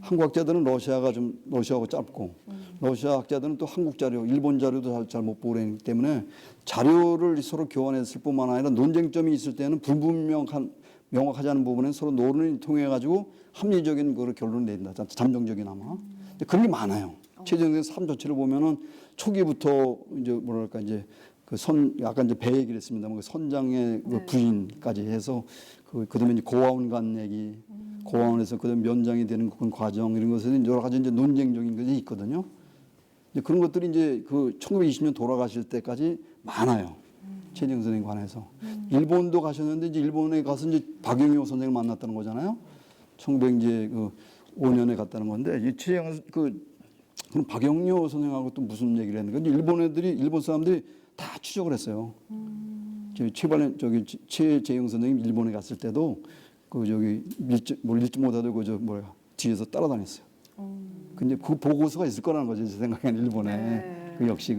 한국 학자들은 러시아하고 짧고 러시아 학자들은 또 한국 자료, 일본 자료도 잘 못 보고 그러기 때문에 자료를 서로 교환했을 뿐만 아니라 논쟁점이 있을 때는 명확하지 않은 부분에 서로 논의를 통해 가지고 합리적인 그걸 결론을 내린다. 잠정적인 아마. 근데 그런 게 많아요. 최재형 선생 삶 전체를 보면은 초기부터 이제 뭐랄까 이제 아까 이제 배 얘기를 했습니다만 그 선장의 그 부인까지 해서 그다음에 이제 고아원간 얘기, 고아원에서 그다음에 면장이 되는 그런 과정 이런 것은 여러 가지 이제 논쟁적인 것이 있거든요. 이제 그런 것들이 이제 그 1920년 돌아가실 때까지 많아요. 최재형 선생에 관해서. 일본도 가셨는데 이제 일본에 가서 이제 박영효 선생을 만났다는 거잖아요. 1905년에 갔다는 건데 이 최재형 그럼 박영효 선생하고 또 무슨 얘기를 했는가? 일본 사람들이 다 추적을 했어요. 최재형 선생님 일본에 갔을 때도 그 저기 읽지 못하도 뒤에서 따라다녔어요. 근데 그 보고서가 있을 거라는 거죠. 제 생각에는 일본에. 네. 그 역시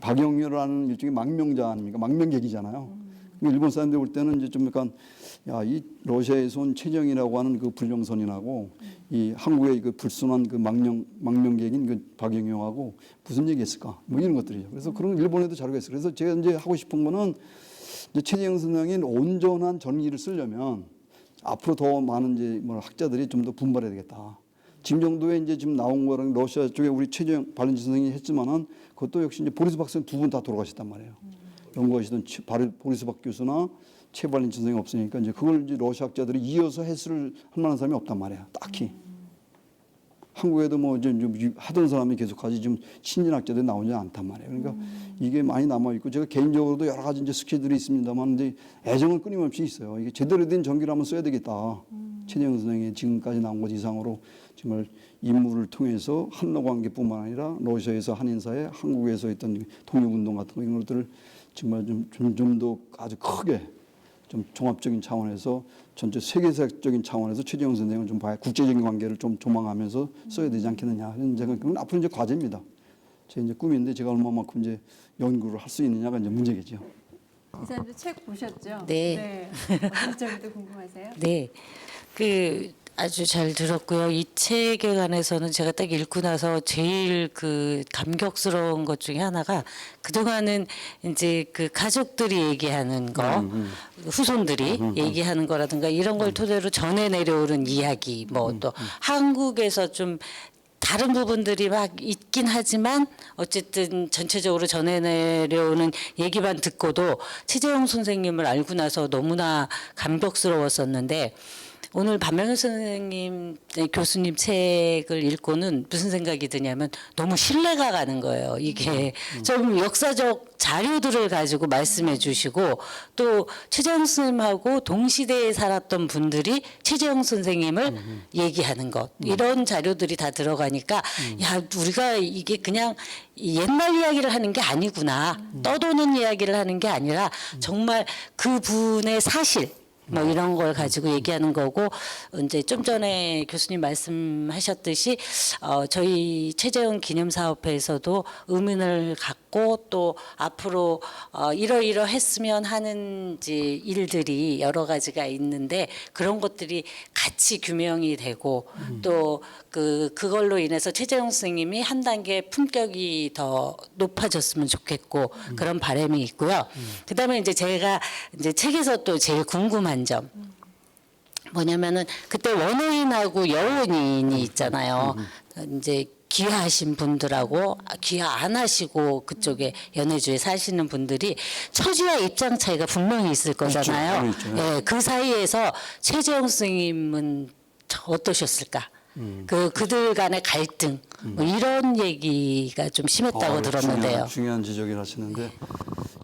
박영효라는 일종의 망명자 아닙니까? 망명객이잖아요. 일본 사람들 볼 때는 이제 좀 약간 이 러시아에서 온 최정이라고 하는 그 불령선인하고 이 한국의 그 불순한 그 망명객인 그 박영효하고 무슨 얘기했을까? 뭐 이런 것들이죠. 그래서 그런 일본에도 자료가 있어요. 그래서 제가 이제 하고 싶은 거는 이제 최재형 선생이 온전한 전기를 쓰려면 앞으로 더 많은 이제 학자들이 좀 더 분발해야 되겠다. 지금 정도에 이제 지금 나온 거랑 러시아 쪽에 우리 최재형 발렌틴 선생이 했지만은 그것도 역시 이제 보리스 박사는 두 분 다 돌아가셨단 말이에요. 연구하시던 보리스 박 교수나 최발렌틴 선생이 없으니까 이제 그걸 이제 러시아 학자들이 이어서 해설을 할 만한 사람이 없단 말이야. 딱히. 한국에도 뭐 이제 하던 사람이 계속하지 지금 신진학자들이 나오지 않단 말이에요. 그러니까 이게 많이 남아 있고 제가 개인적으로도 여러 가지 이제 스케줄이 있습니다만 근데 애정은 끊임없이 있어요. 이게 제대로 된 전기를 한번 써야 되겠다. 최재형 선생이 지금까지 나온 것 이상으로 정말 인물을 통해서 한러 관계뿐만 아니라 러시아에서 한인사회, 한국에서 있던 독립운동 같은 이런 것들을 정말 좀 더 아주 크게 좀 종합적인 차원에서 전체 세계사적인 차원에서 최재형 선생을 좀 봐야 국제적인 관계를 좀 조망하면서 써야 되지 않겠느냐 하는 생각은 앞으로 이제 과제입니다. 제 이제 꿈인데 제가 얼마만큼 이제 연구를 할 수 있느냐가 이제 문제겠죠. 이사님도 책 보셨죠? 네. 어떤 점도 궁금하세요? 네. 그 아주 잘 들었고요. 이 책에 관해서는 제가 딱 읽고 나서 제일 그 감격스러운 것 중에 하나가 그동안은 이제 그 가족들이 얘기하는 거, 후손들이 얘기하는 거라든가 이런 걸 토대로 전해 내려오는 이야기, 뭐 또 한국에서 좀 다른 부분들이 막 있긴 하지만 어쨌든 전체적으로 전해 내려오는 얘기만 듣고도 최재형 선생님을 알고 나서 너무나 감격스러웠었는데 오늘 반명현 선생님 교수님 책을 읽고는 무슨 생각이 드냐면 너무 신뢰가 가는 거예요. 이게 좀 역사적 자료들을 가지고 말씀해 주시고 또 최재형 선생님하고 동시대에 살았던 분들이 최재형 선생님을 얘기하는 것 이런 자료들이 다 들어가니까 야 우리가 이게 그냥 옛날 이야기를 하는 게 아니구나 떠도는 이야기를 하는 게 아니라 정말 그분의 사실 뭐 이런 걸 가지고 얘기하는 거고 이제 좀 전에 교수님 말씀하셨듯이 저희 최재형 기념사업회에서도 의문을 갖고 또 앞으로 이러이러했으면 하는 이제 일들이 여러 가지가 있는데 그런 것들이 같이 규명이 되고 또 그걸로 인해서 최재형 선생님이 한 단계 품격이 더 높아졌으면 좋겠고 그런 바람이 있고요. 그다음에 이제 제가 이제 책에서 또 제일 궁금한 점 뭐냐면은 그때 원어인하고 여원인이 있잖아요. 이제 귀화하신 분들하고 귀화 안 하시고 그쪽에 연해주에 사시는 분들이 처지와 입장 차이가 분명히 있을 거잖아요. 있죠. 예, 그 사이에서 최재형 선생님은 어떠셨을까? 그들 간의 갈등 뭐 이런 얘기가 좀 심했다고 들었는데요. 중요한 지적을 하시는데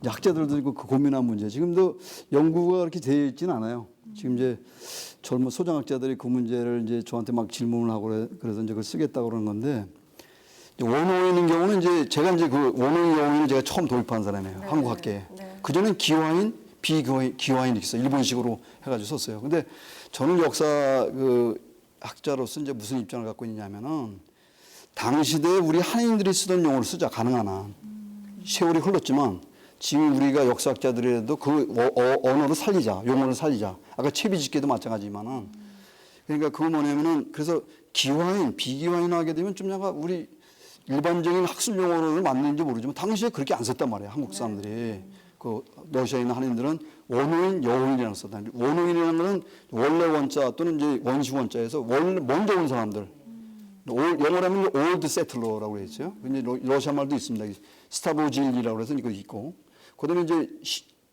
학자들도 그 고민한 문제. 지금도 연구가 그렇게 되어 있지는 않아요. 지금 이제 젊은 소장학자들이 그 문제를 이제 저한테 막 질문을 하고 그래서 이제 그걸 쓰겠다고 그러는 건데 원어인인 경우는 이제 제가 이제 그 원어인 영어는 제가 처음 도입한 사람이에요. 네. 한국 학계에. 네. 그전엔 기화인, 비기화인 이렇게 있어요. 일본식으로 해가지고 썼어요. 근데 저는 역사 그 학자로서 이제 무슨 입장을 갖고 있냐면은 당시대에 우리 한인들이 쓰던 용어를 쓰자 가능한 한 세월이 흘렀지만 지금 우리가 역사학자들이라도 그 언어를 살리자 용어를 살리자 아까 채비집계도 마찬가지지만은 그러니까 그거 뭐냐면은 그래서 기화인 비기화인 하게 되면 좀 약간 우리 일반적인 학술 용어를 맞는지 모르지만 당시에 그렇게 안 썼단 말이에요 한국 사람들이 그 러시아에 있는 한인들은 원어인 여호인이라고 썼다. 원어인이라는 것은 원래 원자 또는 이제 원시 원자에서 먼저 온 사람들. 영어로 하면 올드 세틀러라고 했죠. 근데 러시아 말도 있습니다. 스타보질리라고 해서 이거 있고. 그다음에 이제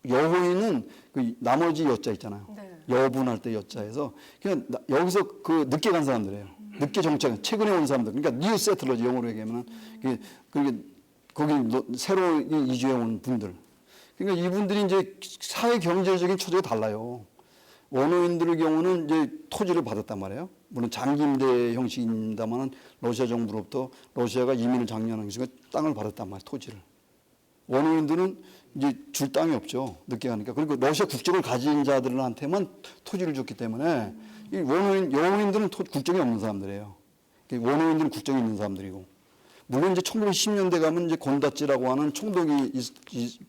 여호인은 그 나머지 여자 있잖아요. 네. 여분할 때 여자에서 그냥 여기서 그 늦게 간 사람들이에요. 늦게 정착, 최근에 온 사람들. 그러니까 뉴 세틀러지 영어로 얘기하면은 그게 거기 새로 이주해 온 분들. 그러니까 이분들이 이제 사회 경제적인 처지가 달라요. 원어인들의 경우는 이제 토지를 받았단 말이에요. 물론 장기임대 형식입니다만은 러시아 정부로부터 러시아가 이민을 장려하는 것이고 땅을 받았단 말이에요. 토지를. 원어인들은 이제 줄 땅이 없죠. 늦게 가니까. 그리고 러시아 국적을 가진 자들한테만 토지를 줬기 때문에 이 여원인들은 국적이 없는 사람들이에요. 원어인들은 국적이 있는 사람들이고. 물론 이제 1910년대 가면 이제 곤다찌라고 하는 총독이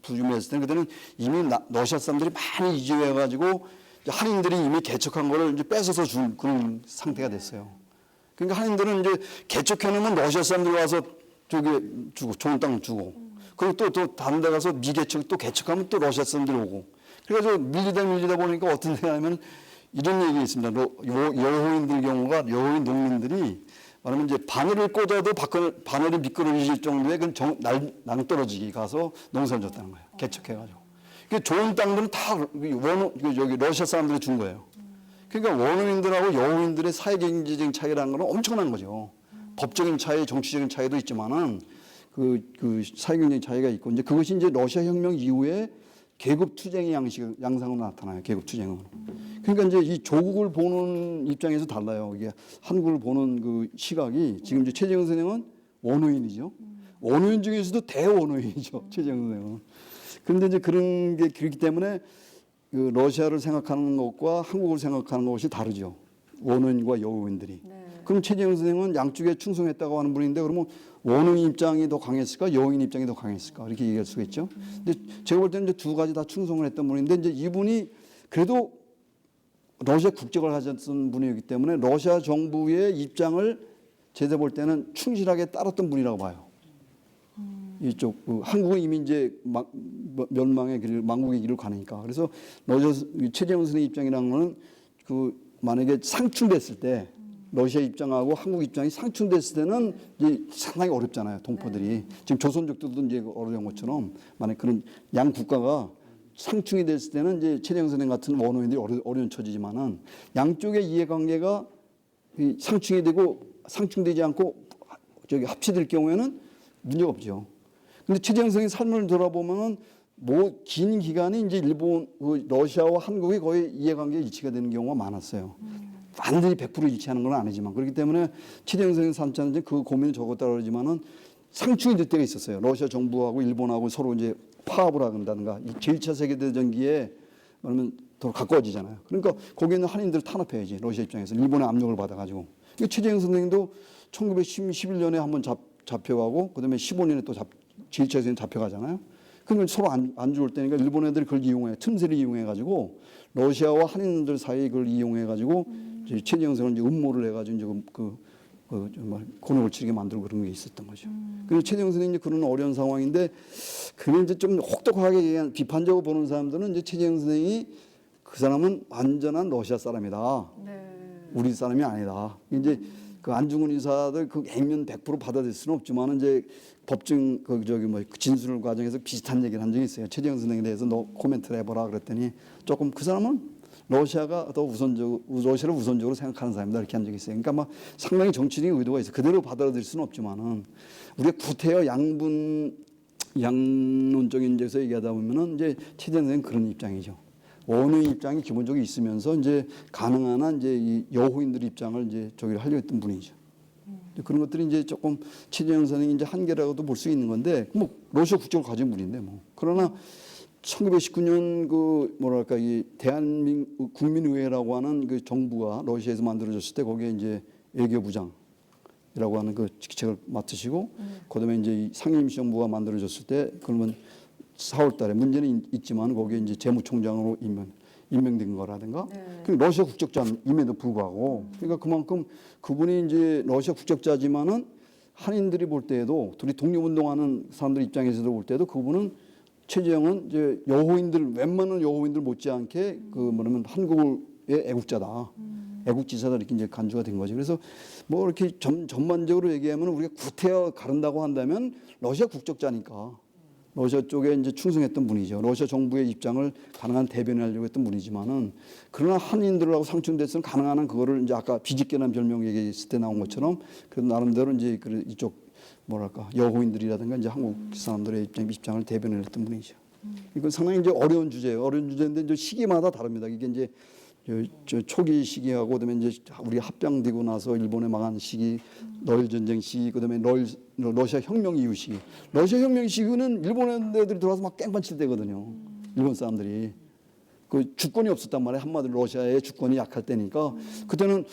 부임했을 때 그때는 이미 러시아 사람들이 많이 이주해가지고 한인들이 이미 개척한 거를 이제 뺏어서 준 그런 상태가 됐어요. 그러니까 한인들은 이제 개척해놓으면 러시아 사람들이 와서 저기 주고 좋은 땅 주고 그리고 또 다른 데 가서 미개척 또 개척하면 또 러시아 사람들이 오고 그래서 밀리다 보니까 어떤 데가 하면 이런 얘기 있습니다. 여호인들 경우가 여호인 농민들이 말하면 이제 바늘을 꽂아도 바늘이 미끄러질 정도의 그 낭떠러지기 가서 농사를 졌다는 거예요. 개척해가지고. 그 좋은 땅들은 다 여기 러시아 사람들이 준 거예요. 그러니까 원어민들하고 여호인들의 사회경제적인 차이라는 건 엄청난 거죠. 법적인 차이, 정치적인 차이도 있지만은 그 사회경제적인 차이가 있고 이제 그것이 이제 러시아 혁명 이후에 계급 투쟁의 양상으로 나타나요. 계급 투쟁으로. 그러니까 이제 이 조국을 보는 입장에서 달라요. 이게 한국을 보는 그 시각이 지금 이제 최재형 선생은 원어인이죠. 원어인 중에서도 대원어인이죠. 최재형 선생은. 그런데 이제 그런 게 그렇기 때문에 그 러시아를 생각하는 것과 한국을 생각하는 것이 다르죠. 원어인과 여우인들이. 네. 그럼 최재형 선생은 양쪽에 충성했다고 하는 분인데 그러면 원어인 입장이 더 강했을까, 여우인 입장이 더 강했을까 이렇게 얘기할 수가 있죠. 근데 제가 볼 때는 이제 두 가지 다 충성을 했던 분인데 이제 이분이 그래도 러시아 국적을 가졌던 분이기 때문에 러시아 정부의 입장을 제가 볼 때는 충실하게 따랐던 분이라고 봐요. 이쪽 한국은 이미 이제 멸망의 길을 망국의 길을 가니까 그래서 러시아 최재형 선생 입장이라는 거는 그 만약에 상충됐을 때 러시아 입장하고 한국 입장이 상충됐을 때는 이제 상당히 어렵잖아요. 동포들이 지금 조선족들도 이제 어려운 것처럼 만약 그런 양 국가가 상충이 됐을 때는 이제 최재형 선생 같은 원어민들이 어려운 처지지만은 양쪽의 이해관계가 상충이 되고 상충되지 않고 저기 합치될 경우에는 문제가 없죠. 근데 최재형 선생의 삶을 돌아보면은 뭐 긴 기간이 이제 일본, 러시아와 한국이 거의 이해관계 일치가 되는 경우가 많았어요. 완전히 100% 일치하는 건 아니지만 그렇기 때문에 최재형 선생 삶자는 이제 그 고민을 적었다고 그러지만은 상충이 될 때가 있었어요. 러시아 정부하고 일본하고 서로 이제 파업을 한다든가 이 제1차 세계대전기에 그러면 더 가까워지잖아요. 그러니까 거기는 한인들 탄압해야지 러시아 입장에서 일본의 압력을 받아가지고. 최재형 선생도 1911년에 한번 잡혀가고 그다음에 15년에 또 제1차 세계대전 잡혀가잖아요. 그러면 서로 안 좋을 때니까 일본 애들이 그걸 이용해 틈새를 이용해가지고 러시아와 한인들 사이 그걸 이용해가지고 최재형 선생은 이제 음모를 해가지고 이제 정말 곤혹을 치르게 만들고 그런 게 있었던 거죠. 그래서 최재형 선생님이 그런 어려운 상황인데 그게 이제 좀 혹독하게 비판적으로 보는 사람들은 이제 최재형 선생이 그 사람은 완전한 러시아 사람이다. 네. 우리 사람이 아니다. 이제 그 안중근 의사들 그 액면 100% 받아들일 수는 없지만 이제 법정 진술 과정에서 비슷한 얘기를 한 적이 있어요. 최재형 선생에 대해서 너 코멘트를 해보라 그랬더니 조금 그 사람은 러시아가 더 러시아를 우선적으로 생각하는 사람이다 이렇게 한 적이 있어요. 그러니까 막 상당히 정치적인 의도가 있어요. 그대로 받아들일 수는 없지만은 우리가 구태여 양론적인 데서 얘기하다 보면은 이제 최재형 선생은 그런 입장이죠. 원의 입장이 기본적으로 있으면서 이제 가능한 한 이제 이 여호인들 입장을 이제 저기를 하려 했던 분이죠. 그런 것들이 이제 조금 최재형 선생이 이제 한계라고도 볼 수 있는 건데 뭐 러시아 국적을 가진 분인데 뭐 그러나 1919년 그 뭐랄까 이 대한민국 국민의회라고 하는 그 정부가 러시아에서 만들어졌을 때 거기에 이제 외교부장이라고 하는 그 직책을 맡으시고 그다음에 이제 이 상임시정부가 만들어졌을 때 그러면 4월달에 문제는 있지만 거기에 이제 재무총장으로 임명된 거라든가. 네. 러시아 국적자임에도 불구하고 그러니까 그만큼 그분이 이제 러시아 국적자지만은 한인들이 볼 때에도 둘이 독립운동하는 사람들 입장에서도 볼 때도 그분은 최재형은 이제 여호인들 웬만한 여호인들 못지않게 그 뭐냐면 한국의 애국자다. 애국지사다 이렇게 이제 간주가 된 거죠. 그래서 뭐 이렇게 전반적으로 얘기하면 우리가 구태여 가른다고 한다면 러시아 국적자니까. 러시아 쪽에 이제 충성했던 분이죠. 러시아 정부의 입장을 가능한 대변하려고 했던 분이지만은 그러나 한인들하고 상충됐으면 가능한 한 그거를 이제 아까 비집게란 별명 얘기했을 때 나온 것처럼 그래도 나름대로 이제 이쪽 뭐랄까 여호인들이라든가 이제 한국 사람들의 입장을 대변했던 분이죠. 이건 상당히 이제 어려운 주제예요. 어려운 주제인데 이제 시기마다 다릅니다. 이게 이제 저 초기 시기하고 그다음에 이제 우리 합병되고 나서 일본에 망한 시기, 러일 전쟁 시기, 그다음에 러시아 혁명 이후 시기. 러시아 혁명 시기는 일본 애들이 들어와서 막 깽판 칠 때거든요. 일본 사람들이 그 주권이 없었단 말이에요. 한마디로 러시아의 주권이 약할 때니까 그때는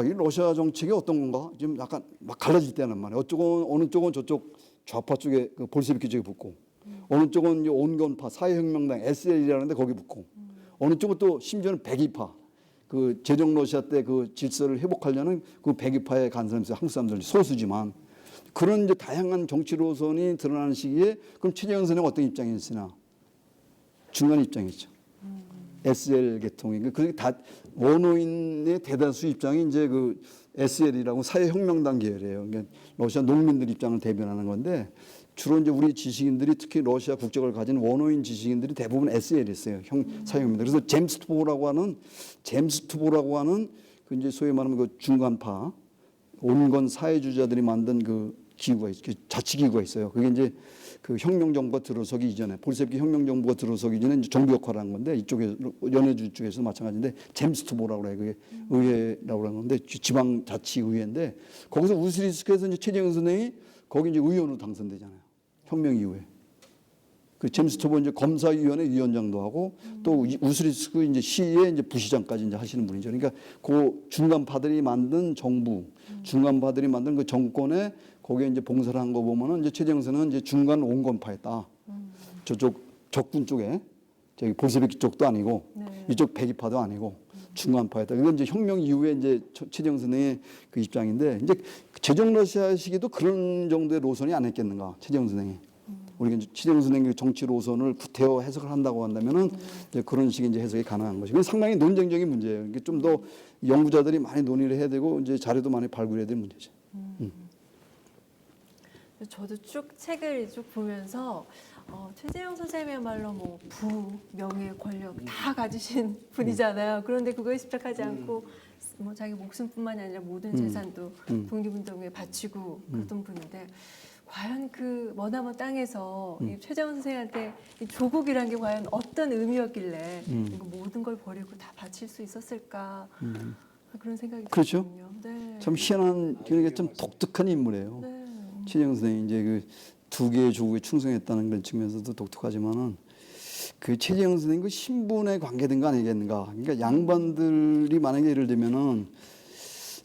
이 러시아 정책이 어떤 건가 지금 약간 막 갈라질 때란 말이에요. 어느 쪽은 저쪽 좌파 쪽에 그 볼셰비키 쪽에 붙고 어느 쪽은 온건파 사회혁명당 SL이라는데 거기 붙고 어느 쪽은 또 심지어는 백이파. 그 제정 러시아 때 그 질서를 회복하려는 그 백이파에 간 사람이 있어요. 한국 사람들 소수지만 그런 이제 다양한 정치 노선이 드러나는 시기에 그럼 최재형 선생은 어떤 입장이었으나 중간 입장이죠. SL 계통이 그게 다 원어인의 대다수 입장이 이제 그 SL이라고 사회혁명당 계열이에요. 그러니까 러시아 농민들 입장을 대변하는 건데 주로 이제 우리 지식인들이 특히 러시아 국적을 가진 원어인 지식인들이 대부분 SL이었어요. 사회혁명당. 그래서 제임스 투보라고 하는 그 이제 소위 말하면 그 중간파 온건 사회주의자들이 만든 그 기구가 자치기구가 있어요. 그게 이제 그 혁명정부가 들어서기 이전에 볼셰비키 혁명정부가 들어서기 전에 이제 정부 역할을 한 건데 이쪽에 연해주 쪽에서 마찬가지인데 제임스 투보라고 그래. 그게 의회라고 하는 건데 지방 자치의회인데 거기서 우스리스크에서 이제 최재형 선생이 거기 이제 의원으로 당선되잖아요. 혁명 이후에. 그 제임스 투보 이제 검사위원회 위원장도 하고 또 우스리스크 이제 시의 이제 부시장까지 이제 하시는 분이죠. 그러니까 그 중간파들이 만든 정부, 중간파들이 만든 그 정권에 거기에 이제 봉사를 한 거 보면은 이제 최재형 선생은 이제 중간 온건파였다. 저쪽 적군 쪽에 저기 볼셰비키 쪽도 아니고 네. 이쪽 백이파도 아니고 중간파였다. 이건 이제 혁명 이후에 이제 최재형 선생의 그 입장인데 이제 제정 러시아 시기도 그런 정도의 노선이 아니었겠는가 최재형 선생이. 우리가 이제 최재형 선생의 정치 노선을 구태여 해석을 한다고 한다면은 이제 그런 식의 이제 해석이 가능한 것이. 그 상당히 논쟁적인 문제예요. 이게 좀 더 연구자들이 많이 논의를 해야 되고 이제 자료도 많이 발굴해야 될 문제죠. 저도 쭉 책을 쭉 보면서 최재형 선생님이야말로 뭐 부, 명예, 권력 다 가지신 분이잖아요. 그런데 그거에 집착하지 않고 뭐 자기 목숨뿐만이 아니라 모든 재산도 독립운동에 바치고 그러던 분인데 과연 그 머나먼 땅에서 이 최재형 선생한테 이 조국이란 게 과연 어떤 의미였길래 이거 모든 걸 버리고 다 바칠 수 있었을까 그런 생각이 그렇죠. 들거든요. 네. 참 희한한 그러니까 좀 독특한 인물이에요. 네. 최재형 선생이 이제 그 두 개의 조국에 충성했다는 그런 측면에서도 독특하지만은 그 최재형 선생님 그 신분에 관계된 거 아니겠는가. 그러니까 양반들이 만약에 예를 들면은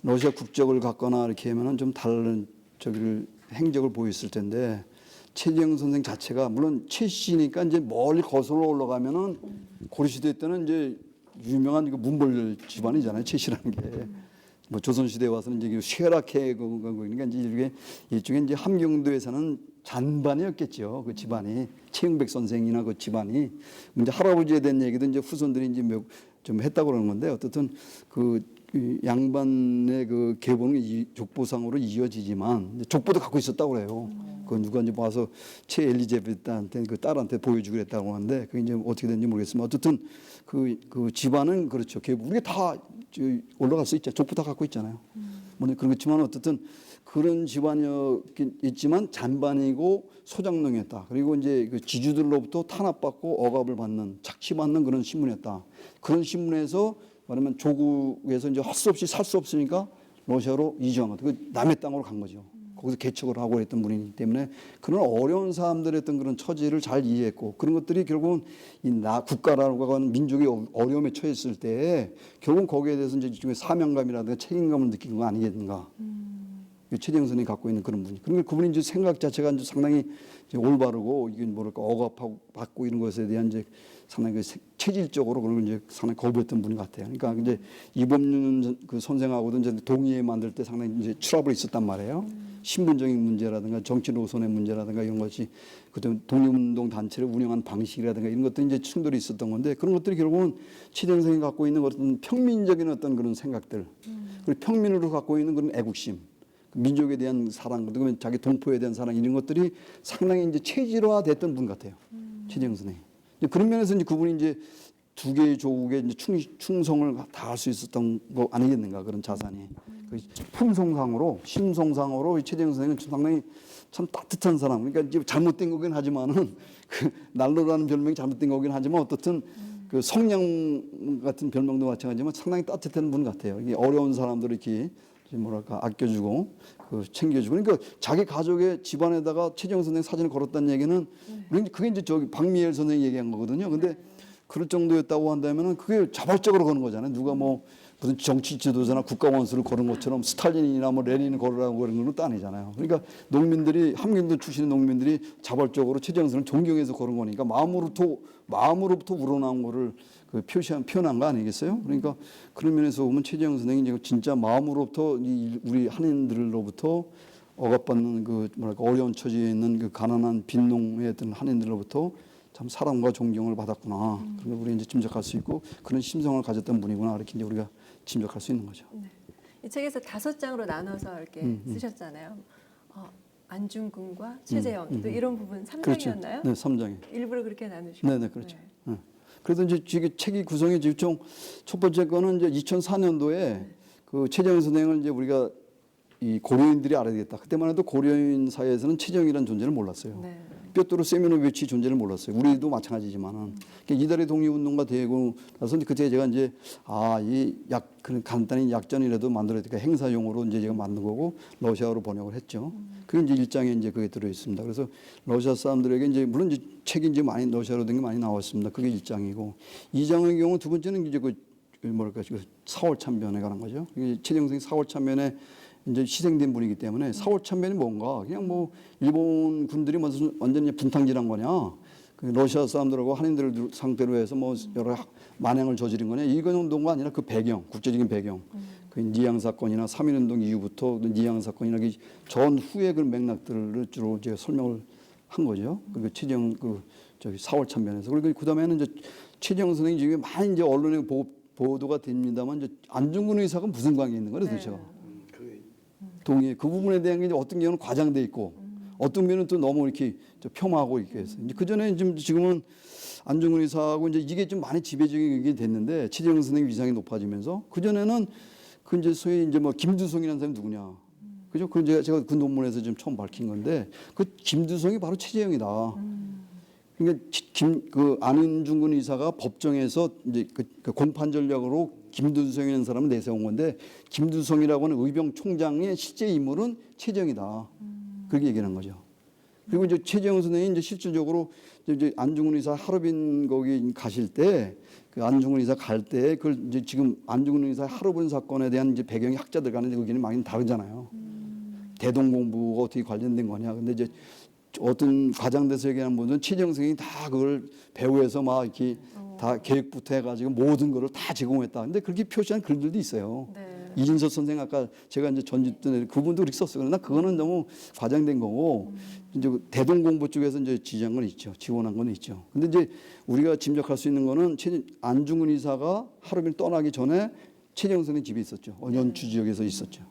러시아 국적을 갖거나 이렇게 하면은 좀 다른 저기를 행적을 보였을 텐데 최재형 선생 자체가 물론 최 씨니까 이제 멀리 거슬러 올라가면은 고려시대 때는 이제 유명한 그 문벌 집안이잖아요. 최 씨라는 게. 뭐 조선시대에 와서는 이제 쇠락해 그러니까 이제 이쪽에 이제 함경도에 사는 잔반이었겠죠. 그 집안이 최영백 선생이나 그 집안이 이제 할아버지에 대한 얘기도 이제 후손들이 이제 좀 했다고 그러는 건데 어떻든 그 양반의 그 계보는 족보상으로 이어지지만 족보도 갖고 있었다고 그래요. 그 누가 이제 와서 최 엘리자베트한테 그 딸한테 보여주기로 했다고 하는데 그게 이제 어떻게 됐는지 모르겠지만 어쨌든 그 집안은 그렇죠. 계보 우리가 다 올라갈 수 있죠. 족보 다 갖고 있잖아요. 뭐 그렇지만 어쨌든 그런 집안이었지만 잔반이고 소장농이었다. 그리고 이제 그 지주들로부터 탄압받고 억압을 받는 착취받는 그런 신분이었다. 그런 신분에서 말하면 조국에서 이제 할 수 없이 살 수 없으니까 러시아로 이주한 거죠. 그 남의 땅으로 간 거죠. 거기서 개척을 하고 했던 분이기 때문에 그런 어려운 사람들의 어떤 그런 처지를 잘 이해했고 그런 것들이 결국은 국가라고 하는 민족이 어려움에 처했을 때 결국은 거기에 대해서 이제 일종의 사명감이라든가 책임감을 느끼는 거 아니겠는가. 최재형 선생이 갖고 있는 그런 분이. 그러니까 그분이 이제 생각 자체가 이제 상당히 이제 올바르고 이게 뭐랄까 억압하고 받고 이런 것에 대한 이제 상당히 그 체질적으로 그런 걸 이제 상당히 거부했던 분인 것 같아요. 그러니까 이제 이범윤 그 선생하고도 이제 동의회 만들 때 상당히 이제 트러블이 있었단 말이에요. 신분적인 문제라든가 정치 노선의 문제라든가 이런 것이 그때 독립운동 단체를 운영한 방식이라든가 이런 것들이 이제 충돌이 있었던 건데 그런 것들이 결국은 최재형 선생이 갖고 있는 어떤 평민적인 어떤 그런 생각들 그리고 평민으로 갖고 있는 그런 애국심 민족에 대한 사랑, 그다음에 자기 동포에 대한 사랑 이런 것들이 상당히 이제 체질화됐던 분 같아요. 최재형 선생님. 그런 면에서 이제 그분이 이제 두 개의 조국에 이제 충성을 다 할 수 있었던 거 아니겠는가 그런 자산이. 그 품성상으로 심성상으로 최재형 선생은 상당히 참 따뜻한 사람. 그러니까 이제 잘못된 거긴 하지만은 그 난로라는 별명이 잘못된 거긴 하지만 어떻든 그 성냥 같은 별명도 마찬가지지만 상당히 따뜻한 분 같아요. 이게 어려운 사람들 이렇게 뭐랄까 아껴주고 그 챙겨주고 그러니까 자기 가족의 집안에다가 최재형 선생 사진을 걸었다는 얘기는 그게 이제 저기 박미엘 선생이 얘기한 거거든요. 근데 그럴 정도였다고 한다면은 그게 자발적으로 거는 거잖아요. 누가 뭐 무슨 정치 지도자나 국가 원수를 거는 것처럼 스탈린이나 뭐 레닌을 걸으라고 그런 건 또 아니잖아요. 그러니까 농민들이 함경도 출신의 농민들이 자발적으로 최재형 선생을 존경해서 거는 거니까 마음으로부터 우러나온 거를 그 표현한 거 아니겠어요? 그러니까 그런 면에서 보면 최재형 선생이 이제 진짜 마음으로부터 우리 한인들로부터 억압받는 그 뭐랄까 어려운 처지에 있는 그 가난한 빈농의 어떤 한인들로부터 참 사랑과 존경을 받았구나. 그걸 우리 이제 짐작할 수 있고 그런 심성을 가졌던 분이구나. 이렇게 이제 우리가 짐작할 수 있는 거죠. 네. 이 책에서 5장으로 나눠서 이렇게 쓰셨잖아요. 안중근과 최재형 또 이런 부분 3장이었나요? 그렇죠. 네, 3장에. 일부러 그렇게 나누시고. 네, 그렇죠. 네. 그래서 이제 책이 구성이 지금 첫 번째 거는 이제 2004년도에 그 최재형 선생을 이제 우리가 이 고려인들이 알아야 되겠다. 그때만 해도 고려인 사회에서는 최정이라는 존재를 몰랐어요. 네. 뾰또르 세미노비치 존재를 몰랐어요. 우리도 마찬가지지만은 그러니까 이달의 독립운동가 되고 나서 이제 그때 제가 이제 그런 간단히 약전이라도 만들어야 되니까 행사용으로 이제 제가 만든 거고 러시아어로 번역을 했죠. 그게 이제 일장에 이제 그게 들어 있습니다. 그래서 러시아 사람들에게 이제 물론 이제 책이 이제 많이 러시아로 된 게 많이 나왔습니다. 그게 1장이고 2장의 경우 두 번째는 이제 그 뭐랄까 그 4월 참변에 관한 거죠. 최정선이 4월 참변에 이제 희생된 분이기 때문에 4월 참변이 뭔가 그냥 뭐 일본 군들이 무슨 완전히 분탕질한 거냐, 그 러시아 사람들하고 한인들을 상대로 해서 뭐 여러 만행을 저지른 거냐, 이거 정도가 아니라 그 배경, 국제적인 배경, 그 니양 사건이나 3.1운동 이후부터 니양 사건이나 그 전후의 그런 맥락들을 주로 제가 설명을 한 거죠. 그 최정 그 저기 4월 참변에서. 그리고 그다음에는 이제 최정 선생이 지금 많이 이제 언론에 보도가 됩니다만 이제 안중근 의사가 무슨 관계 있는 거예요, 도대체? 동의해. 그 부분에 대한 게 이제 어떤 경우는 과장돼 있고 어떤 면은 또 너무 이렇게 폄하하고 이렇게 해서 이제 그 전에 지금은 안중근 의사하고 이제 이게 좀 많이 지배적인 됐는데 최재형 선생님 위상이 높아지면서 그 전에는 그 이제 소위 이제 뭐 김두성이라는 사람이 누구냐, 그죠? 그 제가 그 논문에서 좀 처음 밝힌 건데 그 김두성이 바로 최재형이다. 그러니까 그 안중근 의사가 법정에서 이제 그 공판 전략으로 김두성이라는 사람을 내세운 건데 김두성이라고 하는 의병 총장의 실제 인물은 최정이다. 그렇게 얘기를 한 거죠. 그리고 이제 최재형 선생님이 이제 실질적으로 이제 안중근 의사 하루빈 거기 가실 때 그 안중근 의사 갈 때 그걸 이제 지금 안중근 의사 하루빈 사건에 대한 이제 배경이 학자들 간에 의견이 많이 다르잖아요. 대동공부가 어떻게 관련된 거냐. 근데 이제 어떤 과장돼서 얘기하는 분들은 최재형 선생님이 다 그걸 배후에서 막 이렇게 다 계획부터 해가지고 모든 거를 다 제공했다. 근데 그렇게 표시한 글들도 있어요. 네. 이진석 선생 아까 제가 이제 전집던 그분도 그렇게 썼어요. 그러나 그거는 너무 과장된 거고 이제 대동공부 쪽에서 이제 지지한 건 있죠. 지원한 건 있죠. 근데 이제 우리가 짐작할 수 있는 거는 안중근 의사가 하루빈 떠나기 전에 최재형 선생 집에 있었죠. 연추 지역에서 있었죠.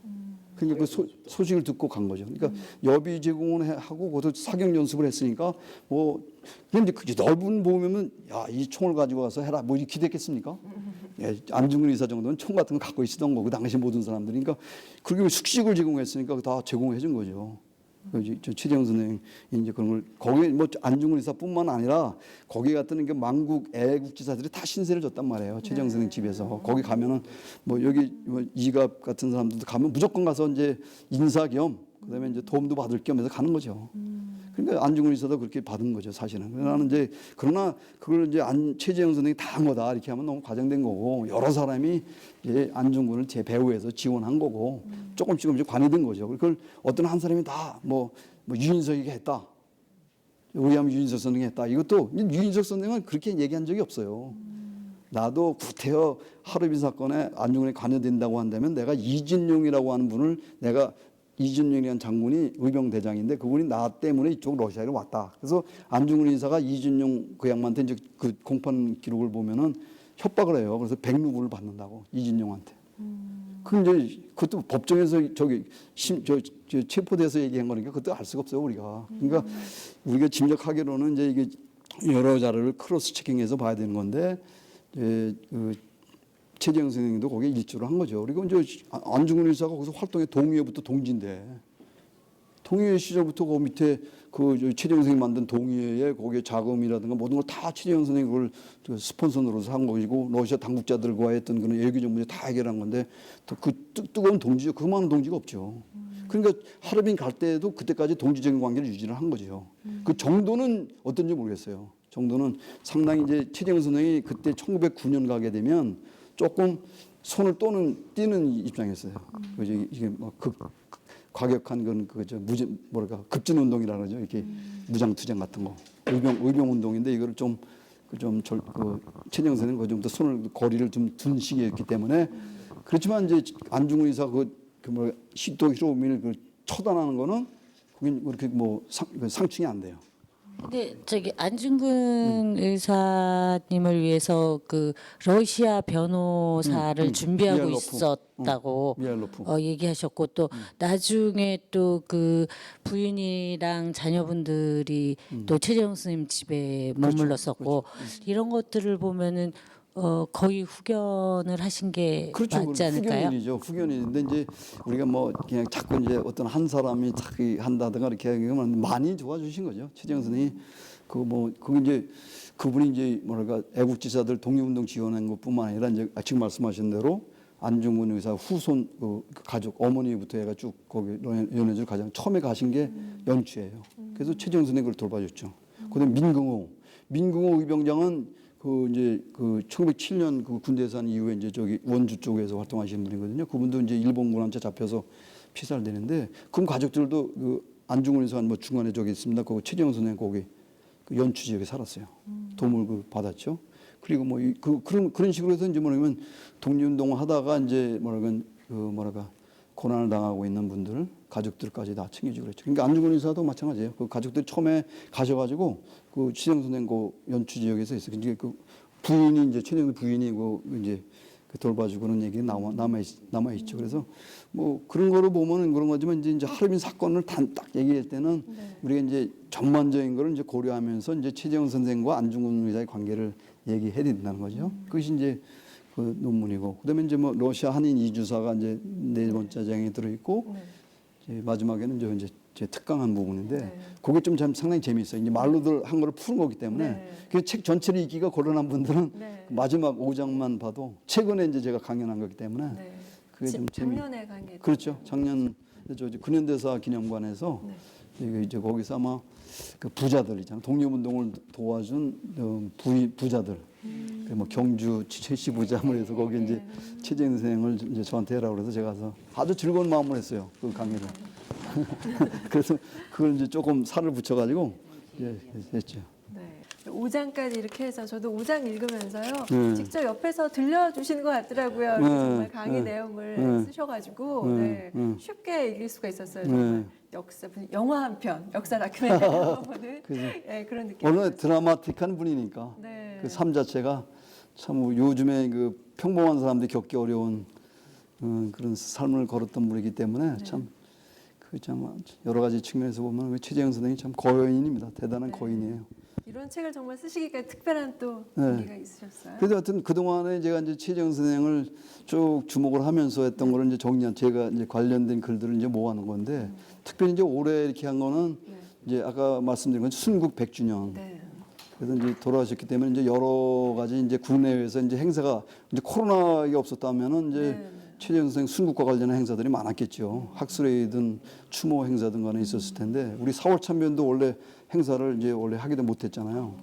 그러니까 그 소식을 듣고 간 거죠. 그러니까 여비 제공을 하고 거기서 사격 연습을 했으니까 뭐 근데 그 넓은 보면은 야, 이 총을 가지고 와서 해라 뭐 이렇게 기대했겠습니까? 예, 안중근 의사 정도는 총 같은 거 갖고 있었던 거고 당시 모든 사람들이 그러니까 그렇게 숙식을 제공했으니까 다 제공해 준 거죠. 저 최재형 선생이 이제 그런 걸 거기에 뭐 안중근 의사뿐만 아니라 거기 갔던 그 만국 애국지사들이 다 신세를 졌단 말이에요. 최재형 선생 집에서 거기 가면은 뭐 여기 뭐 이갑 같은 사람들도 가면 무조건 가서 이제 인사 겸 그다음에 이제 도움도 받을 겸 해서 가는 거죠. 그러니까 안중근 의사도 그렇게 받은 거죠, 사실은. 나는 이제 그러나 그걸 이제 최재형 선생이 다 한 거다 이렇게 하면 너무 과장된 거고 여러 사람이 이제 안중근을 제 배후에서 지원한 거고 조금씩 관여된 거죠. 그걸 어떤 한 사람이 다 뭐 유인석이가 했다. 의하면 유인석 선생이 했다. 이것도 유인석 선생은 그렇게 얘기한 적이 없어요. 나도 구태여 하루빈 사건에 안중근이 관여된다고 한다면 내가 이진용이라고 하는 분을 내가 이준용이라는 장군이 의병대장인데 그분이 나 때문에 이쪽 러시아로 왔다. 그래서 안중근 의사가 이준용 그 양반한테 이제 그 공판 기록을 보면은 협박을 해요. 그래서 100루블을 받는다고 이준용한테. 그 이제 그것도 법정에서 저 체포돼서 얘기한 거니까 그것도 알 수가 없어요 우리가. 그러니까 우리가 짐작하기로는 이제 이게 여러 자료를 크로스 체킹해서 봐야 되는 건데 그 최재형 선생님도 거기에 일조를 한 거죠. 그리고 이제 안중근 의사가 거기서 활동해 동의회부터 동지인데 동의회 시절부터 그 밑에 그 최재형 선생님 만든 동의회에 거기에 자금이라든가 모든 걸 다 최재형 선생님이 그걸 스폰서 노릇을 한 것이고 러시아 당국자들과 했던 그런 외교적 문제 다 해결한 건데 그 뜨거운 동지죠. 그 많은 동지가 없죠. 그러니까 하루빈 갈 때도 그때까지 동지적인 관계를 유지를 한 거죠. 그 정도는 어떤지 모르겠어요. 정도는 상당히 이제 최재형 선생이 그때 1909년 가게 되면 조금 손을 띄는 입장이었어요. 이게 뭐 과격한 건 그저 급진 운동이라 그러죠. 이렇게 무장투쟁 같은 거 의병 운동인데 이거를 최재형 선생은 그 정도 거리를 좀 둔 시기였기 때문에 그렇지만 이제 안중근 의사 시도 히로부미를 처단하는 거는 그게 그렇게 상칭이 안 돼요. 근데 저기 안중근 의사님을 위해서 그 러시아 변호사를 준비하고 미알로프. 있었다고 미알로프. 얘기하셨고 또 나중에 또 그 부인이랑 자녀분들이 또 최재형 스님 집에 머물렀었고 이런 것들을 보면은 거의 후견을 하신 게 그렇죠. 맞지 않을까요? 후견인이죠. 후견인인데 이제 우리가 뭐 그냥 자꾸 이제 어떤 한 사람이 자기 한다든가 이렇게 하면 많이 도와주신 거죠. 최재형 선생이 그 이제 그분이 이제 뭐랄까 애국지사들 독립운동 지원한 것뿐만 아니라 이제 지금 말씀하신 대로 안중근 의사 후손 그 가족 어머니부터 해가 쭉 거기 연해주 가장 처음에 가신 게 연추예요. 그래서 최재형 선생이 그걸 돌봐줬죠. 그다음 민궁호 의병장은 그 이제 그 1907년 그 군대에서 한 이후에 이제 저기 원주 쪽에서 활동하시는 분이거든요. 그분도 이제 일본군한테 잡혀서 피살되는데 그 가족들도 그 안중근 의사 뭐 중간에 저기 있습니다. 그 최재형 선생 거기 그 연추 지역에 살았어요. 도움을 그 받았죠. 그리고 뭐 그런 식으로 해서 이제 뭐냐면 독립운동 하다가 이제 뭐랄까 고난을 당하고 있는 분들 가족들까지 다 챙겨주고 그랬죠. 그러니까 안중근 의사도 마찬가지예요. 그 가족들이 처음에 가셔가지고 그 최재형 선생 그 연추 지역에서 있어요. 근데 그 부인이 이제 최재형 부인이 이제 그 돌봐주고는 얘기 남아 있죠. 그래서 뭐 그런 거를 보면은 그런 거지만 이제 하루빈 사건을 딱 얘기할 때는 우리가 이제 전반적인 거를 이제 고려하면서 이제 최재형 선생과 안중근 의사의 관계를 얘기해야 된다는 거죠. 그것이 이제 그 논문이고, 그다음에 이제 뭐 러시아 한인 이주사가 이제 네 번째 장에 들어있고, 이제 마지막에는 이제 제 특강한 부분인데, 그게 좀 상당히 재미있어요. 이제 말로들 한 거를 푸는 거기 때문에, 그 책 전체를 읽기가 곤란한 분들은 마지막 5장만 봐도 최근에 이제 제가 강연한 거기 때문에 그게 좀 작년에 강의. 그렇죠. 작년 근현대사 기념관에서 이제 거기서 아마 그 부자들 있잖아요. 독립운동을 도와준 부자들. 뭐 경주 최씨 부자물 해서 거기 이제 최재형 선생을 이제 저한테 해라고 그래서 제가 가서 아주 즐거운 마음을 했어요. 그 강의를. 그래서 그걸 이제 조금 살을 붙여가지고 했죠. 네. 5장까지 이렇게 해서 저도 5장 읽으면서요. 네. 직접 옆에서 들려주시는 것 같더라고요. 네. 정말 강의 네. 내용을 네. 쓰셔가지고 네. 네. 쉽게 읽을 수가 있었어요. 네. 정말 영화 한 편, 역사 다큐멘터리 보는 그런 느낌. 원래 드라마틱한 분이니까 네. 그 삶 자체가 참 요즘에 그 평범한 사람들이 겪기 어려운 그런 삶을 걸었던 분이기 때문에 참 여러 가지 측면에서 보면 최재형 선생이 참 거인입니다. 대단한 거인이에요. 이런 책을 정말 쓰시기가 특별한 또 네. 계기가 있으셨어요? 그래도 하여튼 그동안에 제가 이제 최재형 선생을 쭉 주목을 하면서 했던 거를 이제 제가 이제 관련된 글들을 이제 모아놓은 건데, 특별히 이제 올해 이렇게 한 거는 이제 아까 말씀드린 건 순국 100주년. 네. 그래서 이제 돌아가셨기 때문에 이제 여러 가지 이제 국내외에서 이제 행사가 이제 코로나가 없었다면은 이제 최재형 선생 순국과 관련한 행사들이 많았겠죠. 학술회의든 추모 행사든 간에 있었을 텐데, 우리 4월 참변도 원래 행사를 이제 원래 하기도 못했잖아요.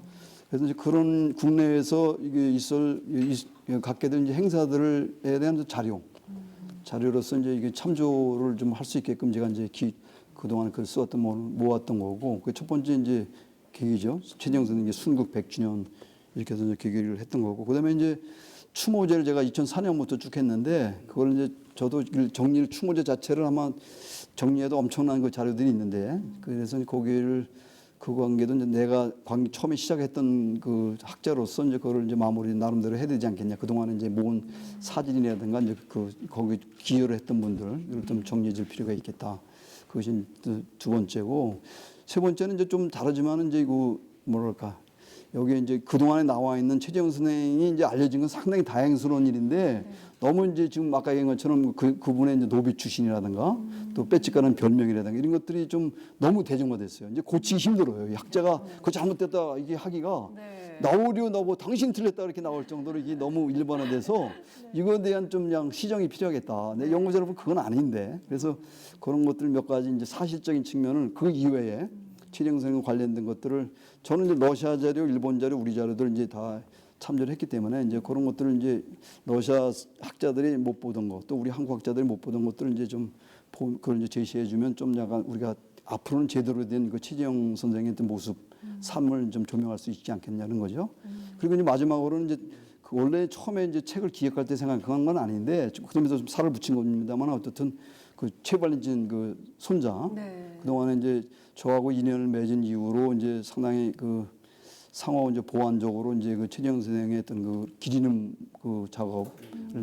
그래서 이제 그런 국내에서 이게 갖게 된 이제 행사들에 대한 자료로서 이제 이게 참조를 좀 할 수 있게끔 제가 이제 그동안 글 써왔던 모았던 거고, 그 첫 번째 이제 계기죠. 최재형 선생 순국 100주년 이렇게 해서 이제 계기를 했던 거고, 그다음에 이제 추모제를 제가 2004년부터 쭉 했는데, 그걸 이제 저도 추모제 자체를 아마 정리해도 엄청난 그 자료들이 있는데, 그래서 그 관계도 이제 내가 처음에 시작했던 그 학자로서 이제 그걸 이제 마무리 나름대로 해야 되지 않겠냐. 그동안에 이제 모은 사진이라든가 이제 거기 기여를 했던 분들, 이걸 좀 정리해 줄 필요가 있겠다. 그것이 두 번째고, 세 번째는 이제 좀 다르지만은 이제 뭐랄까. 여기에 이제 그동안에 나와 있는 최재형 선생이 이제 알려진 건 상당히 다행스러운 일인데, 너무 이제 지금 아까 얘기한 것처럼 그분의 이제 노비 출신이라든가 또 빼찍가는 별명이라든가 이런 것들이 좀 너무 대중화됐어요. 이제 고치기 힘들어요. 학자가 그거 잘못됐다 이게 하기가 나오고 당신 틀렸다 이렇게 나올 정도로 이게 너무 일반화돼서 이거에 대한 좀 그냥 시정이 필요하겠다. 내 연구자로 보면 그건 아닌데, 그래서 그런 것들 몇 가지 이제 사실적인 측면을 그 이외에 최재형 선생과 관련된 것들을 저는 이제 러시아 자료, 일본 자료, 우리 자료들 이제 다 참조를 했기 때문에 이제 그런 것들을 이제 러시아 학자들이 못 보던 것, 또 우리 한국 학자들이 못 보던 것들을 이제 좀 그걸 이제 제시해주면 좀 약간 우리가 앞으로는 제대로 된 그 최재형 선생의 어떤 모습, 삶을 좀 조명할 수 있지 않겠냐는 거죠. 그리고 이제 마지막으로는 이제 원래 처음에 이제 책을 기획할 때 생각한 건 아닌데 그러면서 좀 살을 붙인 겁니다만, 어떻든 그 최발린진 그 손자 그동안에 이제 저하고 인연을 맺은 이후로 이제 상당히 그 상호 이제 보완적으로 이제 그 최재형 선생의 어떤 그 기리는 그 작업을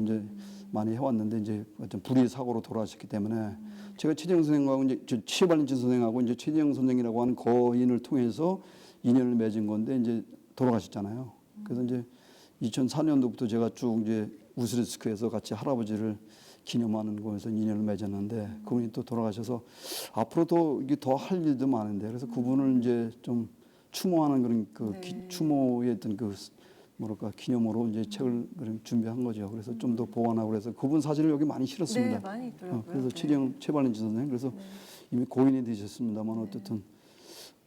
이제 많이 해왔는데, 이제 어떤 불의의 사고로 돌아가셨기 때문에 제가 최재형 선생하고 이제 최발린진 선생하고 이제 최재형 선생이라고 하는 거인을 통해서 인연을 맺은 건데 이제 돌아가셨잖아요. 그래서 이제 2004년도부터 제가 쭉 이제 우스리스크에서 같이 할아버지를 기념하는 곳에서 인연을 맺었는데 그분이 또 돌아가셔서 앞으로도 이게 더 할 일도 많은데 그래서 그분을 이제 좀 추모하는 그런 그 네. 추모의 어떤 그 뭐랄까 기념으로 이제 책을 그럼 준비한 거죠. 그래서 좀 더 보완하고 그래서 그분 사진을 여기 많이 실었습니다. 네, 많이 있더라고요. 그래서 네. 최발린지 선생님 그래서 이미 고인이 되셨습니다만 어쨌든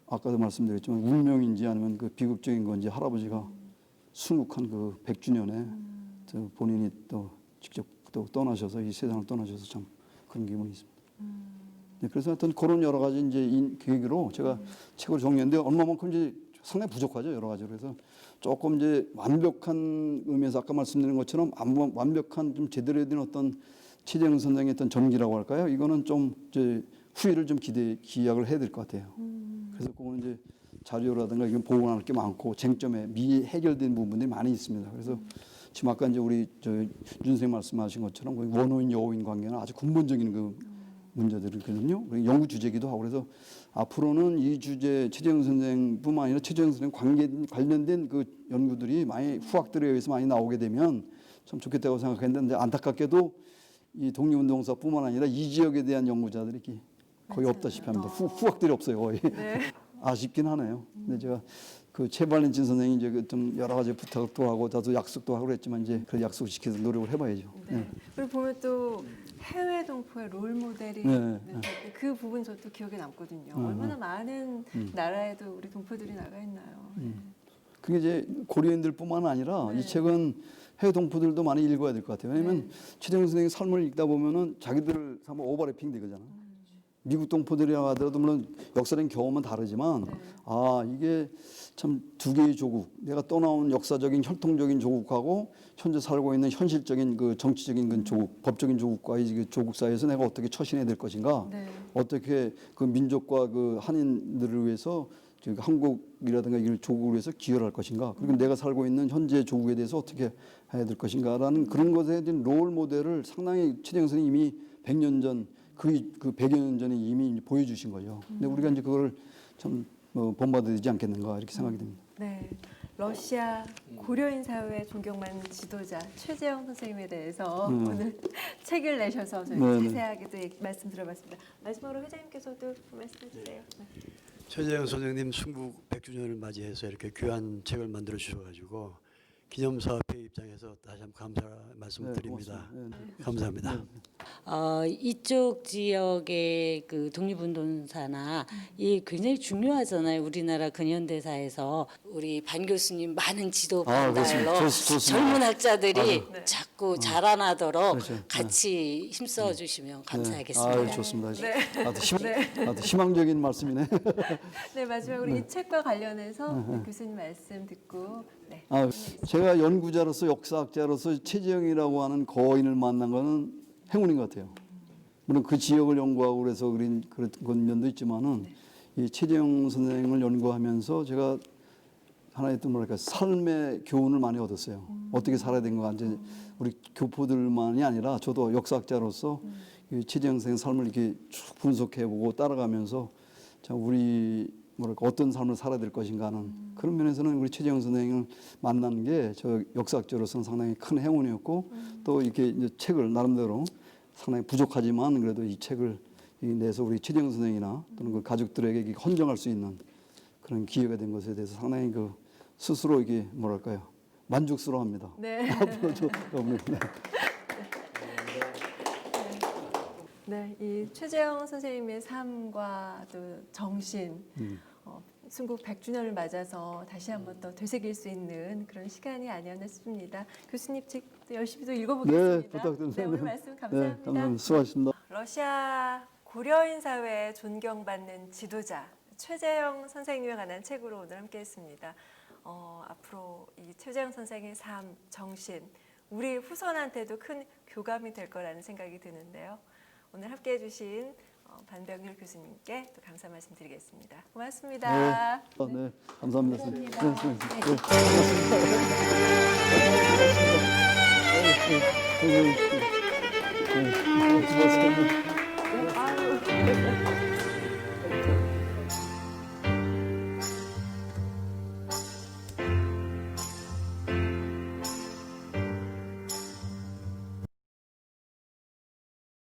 아까도 말씀드렸지만 운명인지 아니면 그 비극적인 건지 할아버지가 순국한 그 100주년에 본인이 또 직접 또 떠나셔서 이 세상을 떠나셔서 참 그런 기분이 있습니다. 네, 그래서 하여튼 그런 여러 가지 이제 계기로 제가 책을 정리했는데 얼마만큼 이제 상당히 부족하죠 여러 가지로 그래서 조금 이제 완벽한 의미에서 아까 말씀드린 것처럼 완벽한 좀 제대로 된 어떤 최재형 선생의 어떤 전기라고 할까요? 이거는 좀 이제 후회를 좀 기약을 해야 될 것 같아요. 그래서 그거는 이제 자료라든가 이건 보완할 게 많고 쟁점에 미해결된 부분들이 많이 있습니다. 그래서 지금 아까 이제 우리 윤 선생님 말씀하신 것처럼 그 원호인 여호인 관계는 아주 근본적인 그 문제들이거든요. 연구 주제기도 하고 그래서 앞으로는 이 주제 최재형 선생뿐만 아니라 최재형 선생 관련된 그 연구들이 많이 후학들에 의해서 많이 나오게 되면 참 좋겠다고 생각했는데 안타깝게도 이 독립운동사뿐만 아니라 이 지역에 대한 연구자들이 거의 없다시피 합니다. 후학들이 없어요 거의. 네. 아쉽긴 하네요. 근데 제가 그 최발렌친 선생이 이제 그 좀 여러 가지 부탁도 하고 저도 약속도 하고 그랬지만 이제 그 약속 지켜서 노력을 해봐야죠. 네. 그리고 보면 또 해외 동포의 롤 모델이 네. 그 부분 저도 기억에 남거든요. 얼마나 많은 나라에도 우리 동포들이 나가 있나요? 그게 이제 고려인들뿐만 아니라 네. 이 책은 해외 동포들도 많이 읽어야 될 것 같아요. 왜냐하면 최재형 선생의 삶을 읽다 보면은 자기들을 한번 오버래핑 되거잖아. 미국 동포들이라고 하더라도 물론 역사적인 경험은 다르지만 아 이게 참 두 개의 조국 내가 떠나온 역사적인 혈통적인 조국하고 현재 살고 있는 현실적인 그 정치적인 그 조국 법적인 조국과의 그 조국 사이에서 내가 어떻게 처신해야 될 것인가 네. 어떻게 그 민족과 그 한인들을 위해서 그 한국이라든가 이 조국을 위해서 기여를 할 것인가 그리고 내가 살고 있는 현재 조국에 대해서 어떻게 해야 될 것인가라는 그런 것에 대한 롤 모델을 상당히 최재형 선생님이 이미 100년 전 그 100여 년 전에 이미 보여주신 거죠. 근데 우리가 이제 그걸 참 본받아야 되지 않겠는가 이렇게 생각이 됩니다. 네. 러시아 고려인 사회의 존경받는 지도자 최재형 선생님에 대해서 오늘 책을 내셔서 저희 네, 네. 자세하게 또 말씀 들어봤습니다. 마지막으로 회장님께서도 말씀해 주세요. 네. 최재형 선생님 순국 100주년을 맞이해서 이렇게 귀한 책을 만들어 주셔가지고 기념사업회 입장에서 다시 한번 감사 말씀을 네, 드립니다. 고맙습니다. 네, 네. 감사합니다. 이쪽 지역의 그 독립운동사나 이 굉장히 중요하잖아요. 우리나라 근현대사에서 우리 반 교수님 많은 지도 발달로 좋습니다. 젊은 학자들이 네. 자꾸 자라나도록 그렇죠. 같이 힘써 주시면 감사하겠습니다. 아유, 좋습니다. 아주 희망적인 말씀이네. 네, 마지막으로 이 책과 관련해서 교수님 말씀 듣고 네. 아, 제가 연구자로서 역사학자로서 최재형이라고 하는 거인을 만난 거는 행운인 것 같아요. 물론 그 지역을 연구하고 그래서 그런 면도 있지만은 이 최재형 선생을 연구하면서 제가 하나의 또 뭐랄까 삶의 교훈을 많이 얻었어요. 어떻게 살아야 되는 가 이제 우리 교포들만이 아니라 저도 역사학자로서 이 최재형 선생 삶을 이렇게 쭉 분석해보고 따라가면서 자 우리 뭐랄까 어떤 삶을 살아야 될 것인가 하는 그런 면에서는 우리 최재형 선생을 만난 게 저 역사학자로서는 상당히 큰 행운이었고 또 이렇게 이제 책을 나름대로 상당히 부족하지만 그래도 이 책을 내서 우리 최재형 선생이나 또는 그 가족들에게 헌정할 수 있는 그런 기회가 된 것에 대해서 상당히 그 스스로 이게 뭐랄까요 만족스러워합니다. 네. 앞으로 저 네, 이 최재형 선생님의 삶과 또 정신, 순국 100주년을 맞아서 다시 한번 더 되새길 수 있는 그런 시간이 아니었나 싶습니다. 교수님 책도 열심히 또 읽어보겠습니다. 네, 부탁드립니다. 네, 오늘 말씀 네, 감사합니다. 감사합니다. 수고하셨습니다. 러시아 고려인 사회에 존경받는 지도자 최재형 선생님에 관한 책으로 오늘 함께했습니다. 앞으로 이 최재형 선생의 삶, 정신, 우리 후손한테도 큰 교감이 될 거라는 생각이 드는데요. 오늘 함께해 주신 반병률 교수님께 또 감사 말씀드리겠습니다. 고맙습니다. 네, 감사합니다. 선생님. 감사합니다. 네, 수고하셨습니다. 아유.